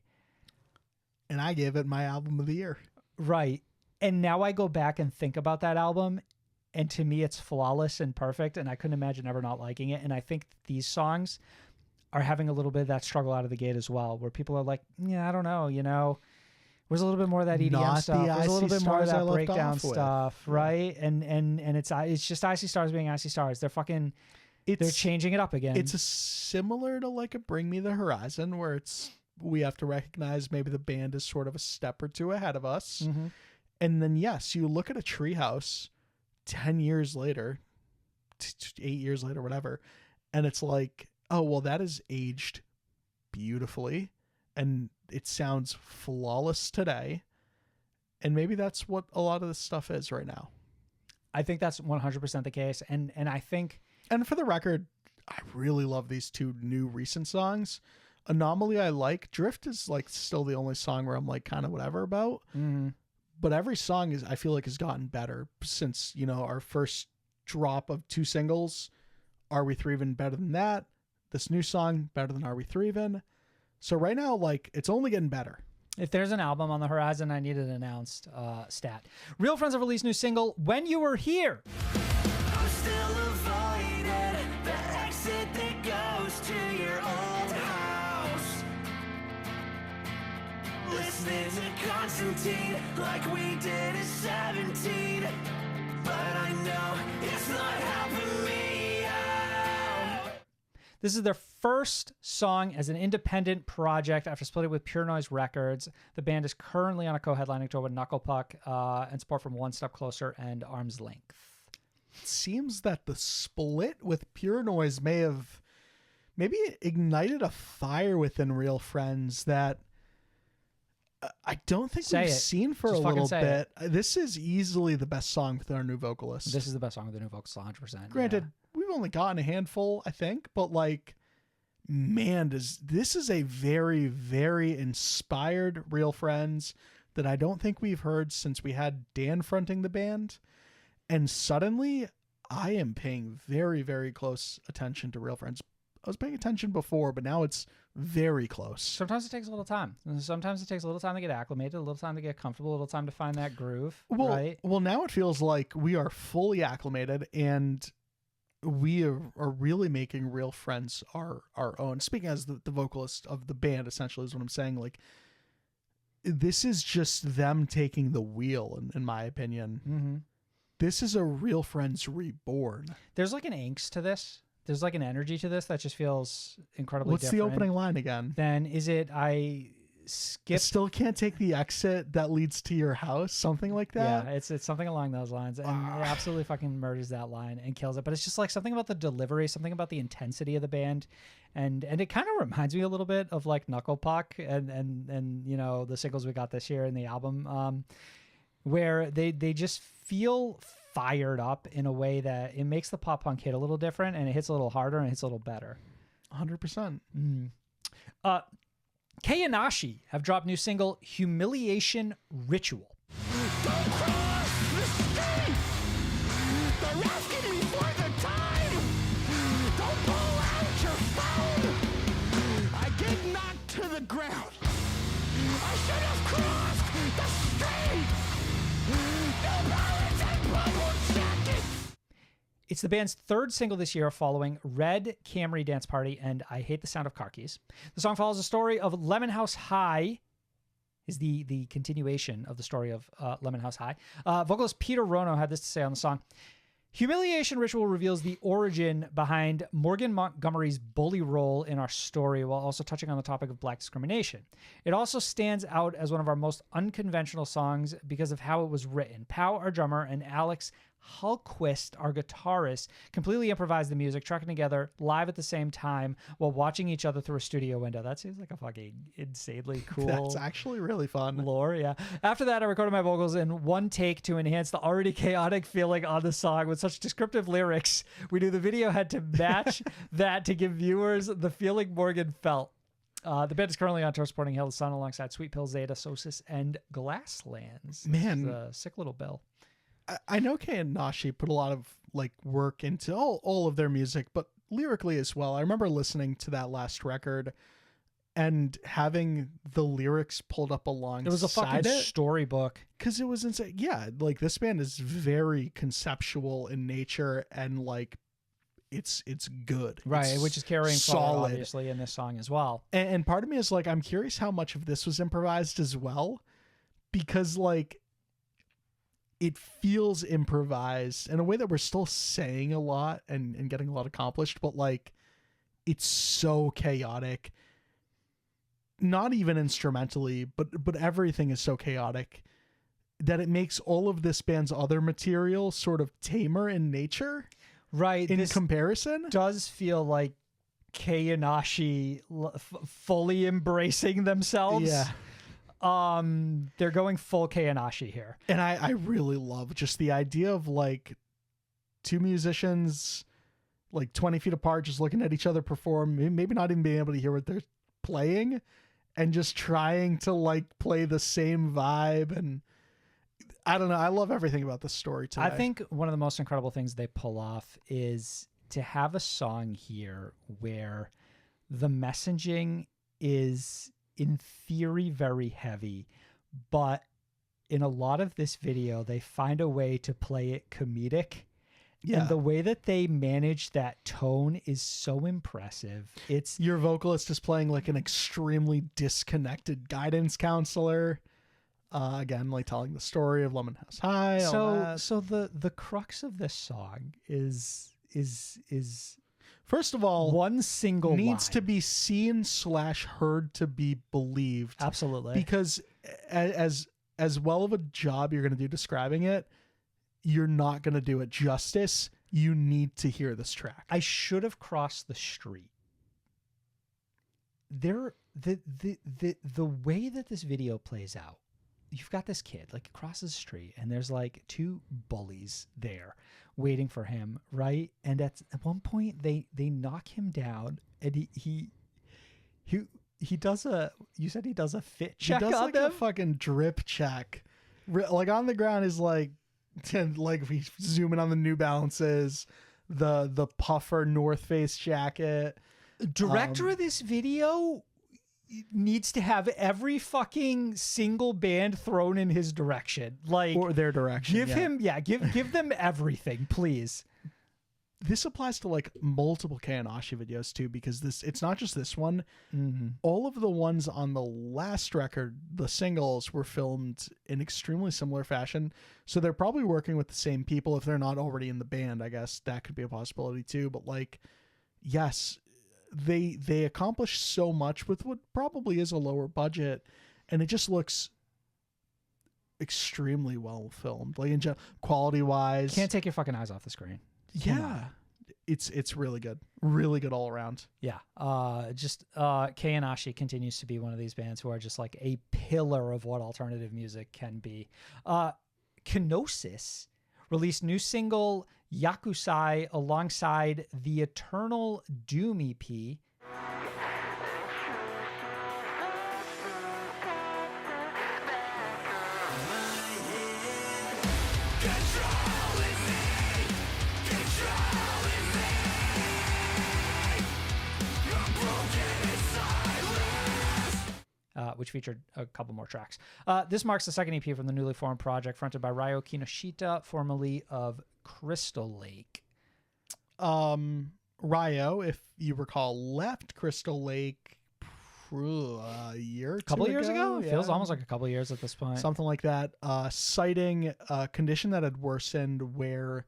And I gave it my album of the year. Right. And now I go back and think about that album, and to me it's flawless and perfect, and I couldn't imagine ever not liking it. And I think these songs are having a little bit of that struggle out of the gate as well, where people are like, yeah, I don't know, you know, there's a little bit more of that EDM Not stuff. the There's a little Icy bit more of Stars I that left breakdown off with. stuff, right? And it's just Icy Stars being Icy Stars. They're they're changing it up again. It's similar to like a Bring Me the Horizon, where we have to recognize maybe the band is sort of a step or two ahead of us. Mm-hmm. And then, yes, you look at a Treehouse 10 years later, 8 years later, whatever, and it's like, oh, well, that is aged beautifully and it sounds flawless today. And maybe that's what a lot of this stuff is right now. I think that's 100% the case. And I think... And for the record, I really love these 2 new recent songs. Anomaly I like. Drift is like still the only song where I'm like kind of whatever about. Mm-hmm. But every song I feel like has gotten better since, you know, our first drop of 2 singles. Are We Three Even better than that? This new song better than Are We Three Even? So right now, like, it's only getting better. If there's an album on the horizon, I need it announced. Stat. Real Friends have released new single, When You Were Here. I'm still avoiding the exit that goes to your old house. Listening to Constantine like we did at 17. But I know it's not helping me out. This is their first song as an independent project after splitting with Pure Noise Records. The band is currently on a co-headlining tour with Knucklepuck and support from One Step Closer and Arm's Length. It seems that the split with Pure Noise may have maybe ignited a fire within Real Friends that I don't think we've seen for Just a fucking little say bit. This is easily the best song with our new vocalist. This is the best song with the new vocals, 100%. Granted, we've only gotten a handful, I think, but like, man, this is a very, very inspired Real Friends that I don't think we've heard since we had Dan fronting the band. And suddenly, I am paying very, very close attention to Real Friends. I was paying attention before, but now it's very close. Sometimes it takes a little time. Sometimes it takes a little time to get acclimated, a little time to get comfortable, a little time to find that groove, right? Well, now it feels like we are fully acclimated and we are really making Real Friends our own. Speaking as the vocalist of the band, essentially, is what I'm saying. Like, this is just them taking the wheel, in my opinion. Mm-hmm. This is a Real Friends reborn. There's like an angst to this. There's like an energy to this that just feels incredibly different. What's the opening line again? Then is it I still can't take the exit that leads to your house, something like that. Yeah, it's something along those lines, and it absolutely fucking murders that line and kills it. But it's just like something about the delivery, something about the intensity of the band, and it kind of reminds me a little bit of like Knuckle Puck and you know, the singles we got this year in the album, where they just feel fired up in a way that it makes the pop punk hit a little different, and it hits a little harder and it hits a little better. 100%. Kaonashi have dropped new single Humiliation Ritual. Don't cross the street. They're asking me for the time. Don't pull out your phone. I get knocked to the ground. I should have crossed the street. No pallets and bubble jackets. It's the band's third single this year, following Red Camry Dance Party and I Hate the Sound of Car Keys. The song follows the story of Lemon House High, is the continuation of the story of Lemon House High. Vocalist Peter Rono had this to say on the song. Humiliation Ritual reveals the origin behind Morgan Montgomery's bully role in our story, while also touching on the topic of black discrimination. It also stands out as one of our most unconventional songs because of how it was written. Pau, our drummer, and Alex Hulquist, our guitarist, completely improvised the music, tracking together live at the same time while watching each other through a studio window. That seems like a fucking insanely cool. That's actually really fun. Lore, yeah. After that, I recorded my vocals in one take to enhance the already chaotic feeling on the song with such descriptive lyrics. We knew the video had to match that to give viewers the feeling Morgan felt. The band is currently on tour supporting Hill of Sun alongside Sweet Pill, Zeta, Sosis, and Glasslands. Man. This is a sick little bill. I know Kaonashi put a lot of like work into all of their music, but lyrically as well. I remember listening to that last record and having the lyrics pulled up alongside It was a fucking storybook. because it was insane. Yeah, like this band is very conceptual in nature, and like it's good, Right, It's which is carrying forward, solid. obviously, in this song as well. And part of me is like, I'm curious how much of this was improvised as well, because like it feels improvised in a way that we're still saying a lot and getting a lot accomplished, but like it's so chaotic, not even instrumentally, but everything is so chaotic that it makes all of this band's other material sort of tamer in nature. Right, In this comparison, does feel like Kaonashi fully embracing themselves. Yeah. They're going full Kaonashi here. and I really love just the idea of like two musicians like 20 feet apart, just looking at each other perform, maybe not even being able to hear what they're playing, and just trying to like play the same vibe. And I don't know. I love everything about this story today. I think one of the most incredible things they pull off is to have a song here where the messaging is in theory very heavy, but in a lot of this video, they find a way to play it comedic. Yeah. And the way that they manage that tone is so impressive. It's Your vocalist is playing like an extremely disconnected guidance counselor. Again, like telling the story of Lemon House High. so the crux of this song is First of all, one single needs line. to be seen / heard to be believed. Absolutely. Because as well of a job you're going to do describing it, you're not going to do it justice. You need to hear this track. I should have crossed the street. The way that this video plays out, you've got this kid like crosses the street and there's like two bullies there waiting for him, right? And at one point they knock him down and he does a, you said he does a fit check He does on like them? a fucking drip check. Like on the ground is like, like if we zoom in on the New Balances, the puffer North Face jacket. Director of this video needs to have every fucking single band thrown in his direction. Like, Or their direction. give yeah. him, give them everything, please. This applies to like multiple Kaonashi videos too, because it's not just this one. All of the ones on the last record, the singles, were filmed in extremely similar fashion. So they're probably working with the same people if they're not already in the band. I guess that could be a possibility too. But like, yes, they accomplish so much with what probably is a lower budget, and it just looks extremely well filmed, like in quality wise. Can't take your fucking eyes off the screen. Yeah, it's really good all around. Yeah. Kaonashi continues to be one of these bands who are just like a pillar of what alternative music can be. Kaonashi released new single Yakusai alongside the Eternal Doom EP. Which featured a couple more tracks. This marks the second EP from the newly formed project fronted by Ryo Kinoshita, formerly of Crystal Lake. Ryo, if you recall, left Crystal Lake a year or two Couple years ago? It Yeah. feels almost like a couple years at this point. Something like that, citing a condition that had worsened where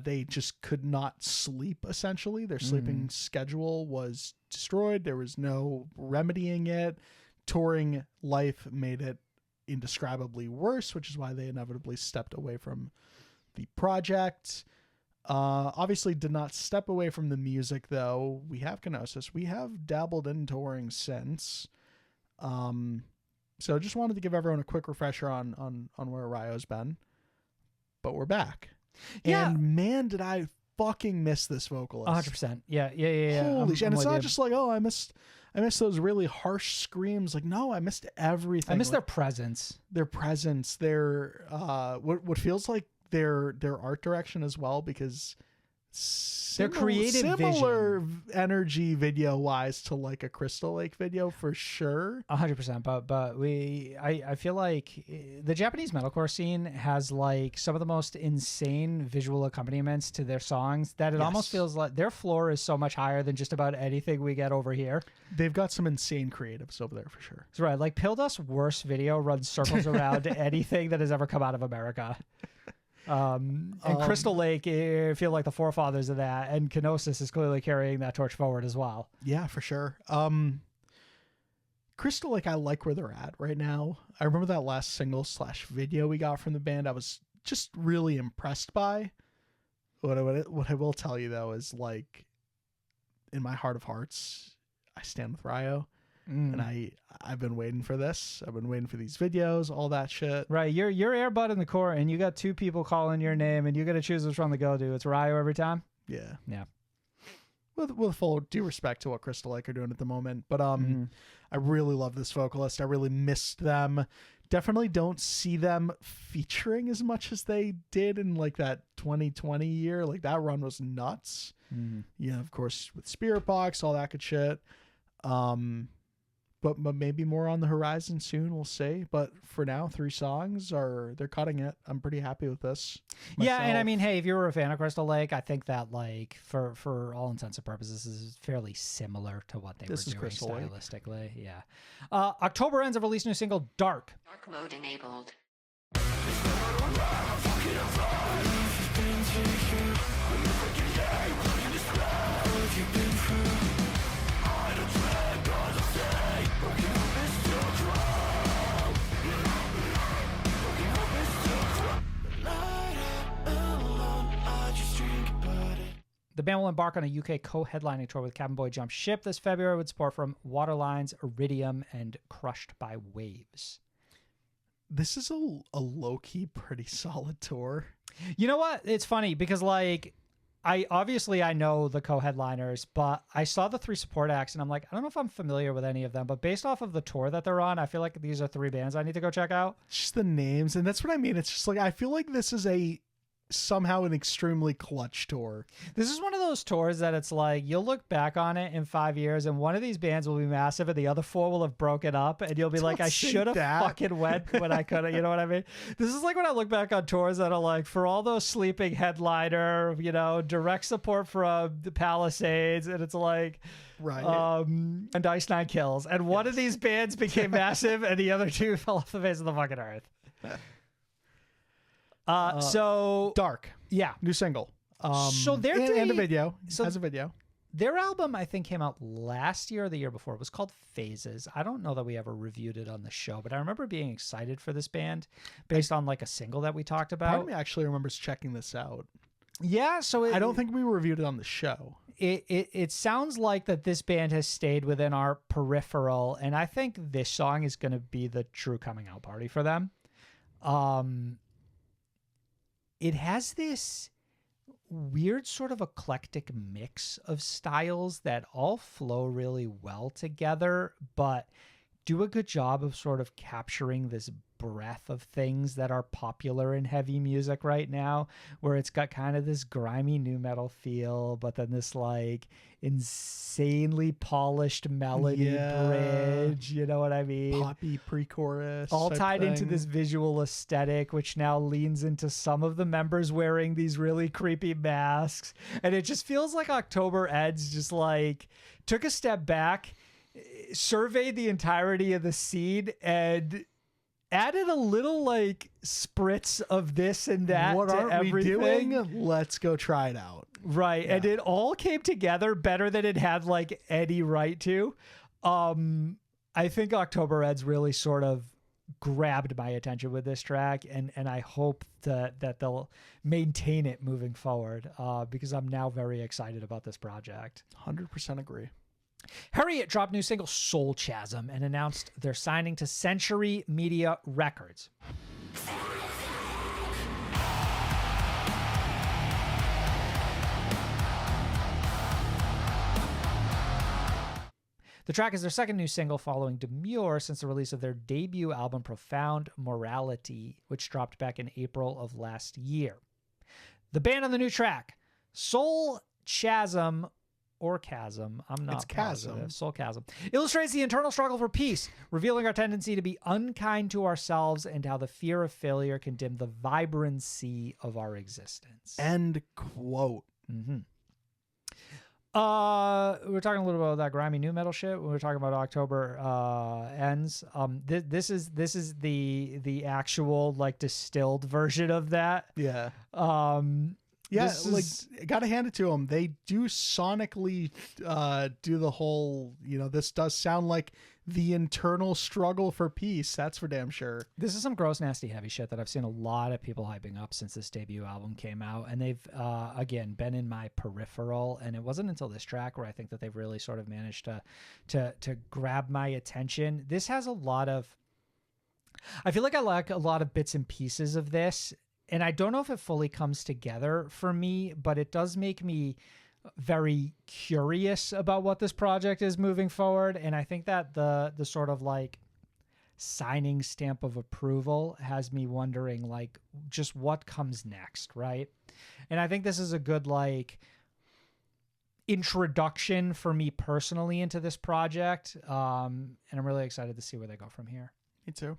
they just could not sleep, essentially. Their sleeping schedule was destroyed. There was no remedying it. Touring life made it indescribably worse, which is why they inevitably stepped away from the project. Obviously did not step away from the music, though. We have Kaonashi. We have dabbled in touring since. So just wanted to give everyone a quick refresher on where Ryo's been. But we're back. Yeah. And man, did I fucking miss this vocalist. 100%. Yeah. Holy shit. And it's with not you. just like, oh, I missed those really harsh screams. Like, no, I missed everything. I miss their Like, presence. their presence, their what feels like their art direction as well, because Their creative similar energy video wise to like a Crystal Lake video for sure. 100%. But I feel like the Japanese metalcore scene has like some of the most insane visual accompaniments to their songs that it almost feels like their floor is so much higher than just about anything we get over here. They've got some insane creatives over there for sure. That's right. Like Pildust's worst video runs circles around anything that has ever come out of America. And Crystal Lake, I feel like the forefathers of that, and Kaonashi is clearly carrying that torch forward as well. Yeah, for sure. Crystal Lake, I like where they're at right now. I remember that last single / video we got from the band. I was just really impressed by. What I will tell you though is, like, in my heart of hearts, I stand with Ryo. And I've been waiting for this. I've been waiting for these videos, all that shit. Right, you're Airbud in the core, and you got two people calling your name, and you got to choose which one to go to. It's Ryo every time. Yeah. Yeah. With full due respect to what Crystal Lake are doing at the moment, but I really love this vocalist. I really missed them. Definitely don't see them featuring as much as they did in like that 2020 year. Like that run was nuts. Yeah, of course with Spirit Box, all that good shit. But maybe more on the horizon soon. We'll see. But for now, 3 songs they're cutting it. I'm pretty happy with this. Yeah, and I myself. mean, hey, if you were a fan of Crystal Lake, I think that like for all intents and purposes, this is fairly similar to what they This were is doing Crystal Lake. stylistically. Yeah. October ends have released a new single, Dark. Dark mode enabled. The band will embark on a UK co-headlining tour with Cabin Boy Jump Ship this February with support from Waterlines, Iridium, and Crushed by Waves. This is a low-key pretty solid tour. You know what? It's funny because like I know the co-headliners, but I saw the 3 support acts and I'm like, I don't know if I'm familiar with any of them, but based off of the tour that they're on, I feel like these are 3 bands I need to go check out. Just the names, and that's what I mean. It's just like I feel like this is somehow an extremely clutch tour. This is one of those tours that it's like you'll look back on it in 5 years and one of these bands will be massive and the other 4 will have broken up and you'll be like, I should have fucking went when I could have, you know what I mean? This is like when I look back on tours that are like, for all those sleeping headliner, you know, direct support from the Palisades, and it's like, right, and Ice Nine Kills, and one of these bands became massive and the other 2 fell off the face of the fucking earth. So Dark, yeah, new single. So they're and a doing- video. so- Has a video. Their album, I think, came out last year or the year before. It was called Phases. I don't know that we ever reviewed it on the show, but I remember being excited for this band based on like a single that we talked Part about. of me actually remembers checking this out. Yeah, so I don't think we reviewed it on the show. It sounds like that this band has stayed within our peripheral, and I think this song is going to be the true coming out party for them. It has this weird sort of eclectic mix of styles that all flow really well together, but do a good job of sort of capturing this breadth of things that are popular in heavy music right now, where it's got kind of this grimy nu metal feel, but then this like insanely polished melody bridge, you know what I mean? Poppy pre-chorus. All type tied into thing. this visual aesthetic, which now leans into some of the members wearing these really creepy masks. And it just feels like October Eds just like took a step back, surveyed the entirety of the scene, and added a little like spritz of this and that What to aren't everything. we doing? Let's go try it out. Right. Yeah. And it all came together better than it had like any right to. I think October Eds really sort of grabbed my attention with this track, and I hope that they'll maintain it moving forward, because I'm now very excited about this project. 100% agree. Harriet dropped new single Soul Chasm and announced they're signing to Century Media Records. The track is their second new single following Demure since the release of their debut album Profound Morality, which dropped back in April of last year. The band on the new track, Soul Chasm or Chasm, I'm not It's Chasm. positive. Soul Chasm, illustrates the internal struggle for peace, revealing our tendency to be unkind to ourselves and how the fear of failure can dim the vibrancy of our existence. End quote. We were talking a little about that grimy nu metal shit. We were talking about October Ends. This is the actual like distilled version of that. Yeah. Yeah, This like gotta hand it to them. They do sonically do the whole, this does sound like the internal struggle for peace. That's for damn sure. This is some gross, nasty, heavy shit that I've seen a lot of people hyping up since this debut album came out. And they've, again, been in my peripheral. And it wasn't until this track where I think that they've really sort of managed to grab my attention. This has a lot of, I feel like I like a lot of bits and pieces of this. And I don't know if it fully comes together for me, but it does make me very curious about what this project is moving forward. And I think that the sort of like signing stamp of approval has me wondering like just what comes next, right? And I think this is a good like introduction for me personally into this project. And I'm really excited to see where they go from here. Me too.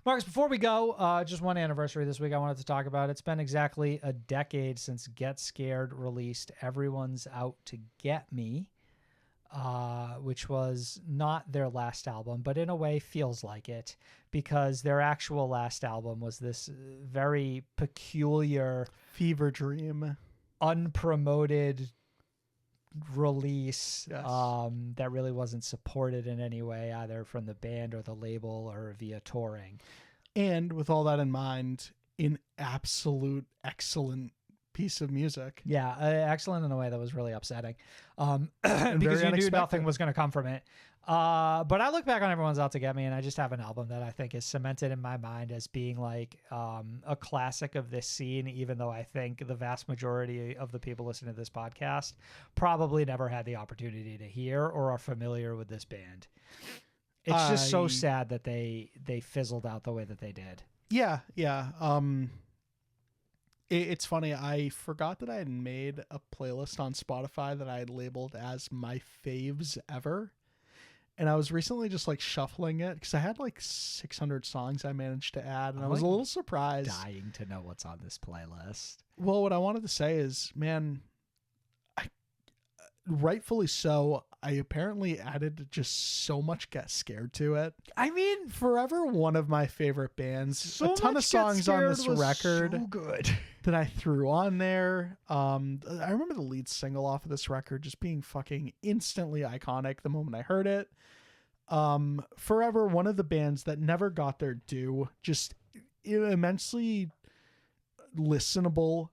Marcus, before we go, just one anniversary this week I wanted to talk about. It's been exactly a decade since Get Scared released Everyone's Out to Get Me, which was not their last album, but in a way feels like it, because their actual last album was this very peculiar, Fever Dream, unpromoted release. Yes. That really wasn't supported in any way, either from the band or the label or via touring. And with all that in mind, an absolute excellent piece of music. Yeah, excellent in a way that was really upsetting, because very you knew unexpected. nothing was going to come from it. But I look back on Everyone's Out to Get Me, and I just have an album that I think is cemented in my mind as being like a classic of this scene, even though I think the vast majority of the people listening to this podcast probably never had the opportunity to hear or are familiar with this band. It's just so sad that they fizzled out the way that they did. Yeah. It's funny. I forgot that I had made a playlist on Spotify that I had labeled as my faves ever. And I was recently just like shuffling it because I had like 600 songs I managed to add. And I was a little surprised. Dying to know what's on this playlist. Well, what I wanted to say is, man, rightfully so, I apparently added just so much Get Scared to it. I mean, Forever one of my favorite bands. so a ton of much Get songs on this Scared was record so good. that I threw on there. I remember the lead single off of this record just being fucking instantly iconic the moment I heard it. Forever one of the bands that never got their due, just immensely listenable,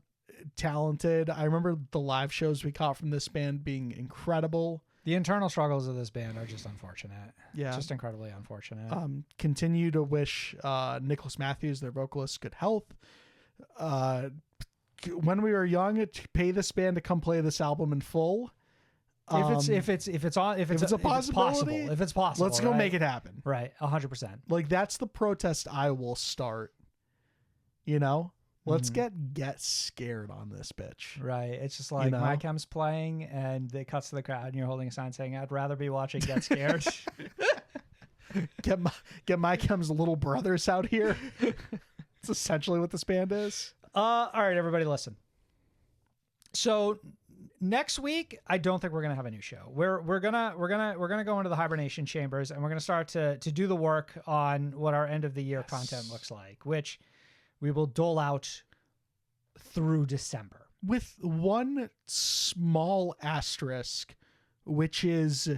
talented. I remember the live shows we caught from this band being incredible. The internal struggles of this band are just unfortunate. Yeah. Just incredibly unfortunate. Continue to wish Nicholas Matthews, their vocalist, good health. When we were young, pay this band to come play this album in full. If it's a possibility, if it's possible, let's go right? make it happen. Right, 100%. Like, that's the protest I will start. You know, let's get scared on this bitch. Right. It's just like You know? My Chem's playing and it cuts to the crowd and you're holding a sign saying, "I'd rather be watching Get Scared." Get my Chem's little brothers out here. It's essentially what this band is. All right, everybody, listen. So next week, I don't think we're gonna have a new show. We're gonna go into the hibernation chambers and we're gonna start to do the work on what our end of the year content looks like, which we will dole out through December. With one small asterisk, which is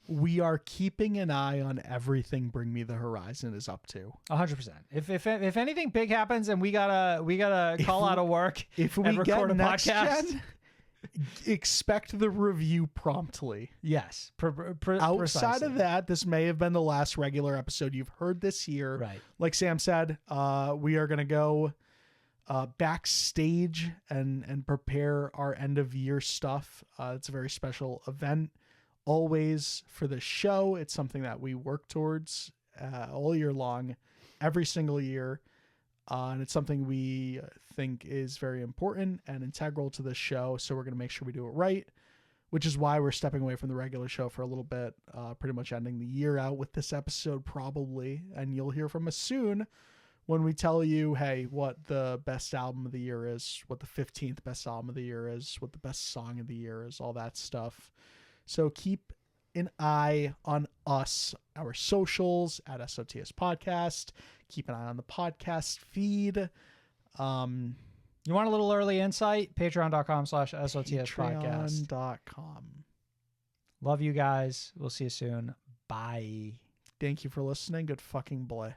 we are keeping an eye on everything Bring Me the Horizon is up to. 100%. If anything big happens and we gotta call out of work, If we and record get a next podcast, gen, expect the review promptly. yes. Outside Precisely. of that, this may have been the last regular episode you've heard this year. Right. Like Sam said, we are going to go backstage and prepare our end of year stuff. It's a very special event always for the show. It's something that we work towards all year long, every single year. And it's something we think is very important and integral to the show. So we're going to make sure we do it right, which is why we're stepping away from the regular show for a little bit, pretty much ending the year out with this episode probably. And you'll hear from us soon when we tell you, hey, what the best album of the year is, what the 15th best album of the year is, what the best song of the year is, all that stuff. So keep an eye on us, our socials at SOTS Podcast. Keep an eye on the podcast feed. You want a little early insight? Patreon.com/SOTS Podcast. Patreon.com. Love you guys. We'll see you soon. Bye. Thank you for listening. Good fucking boy.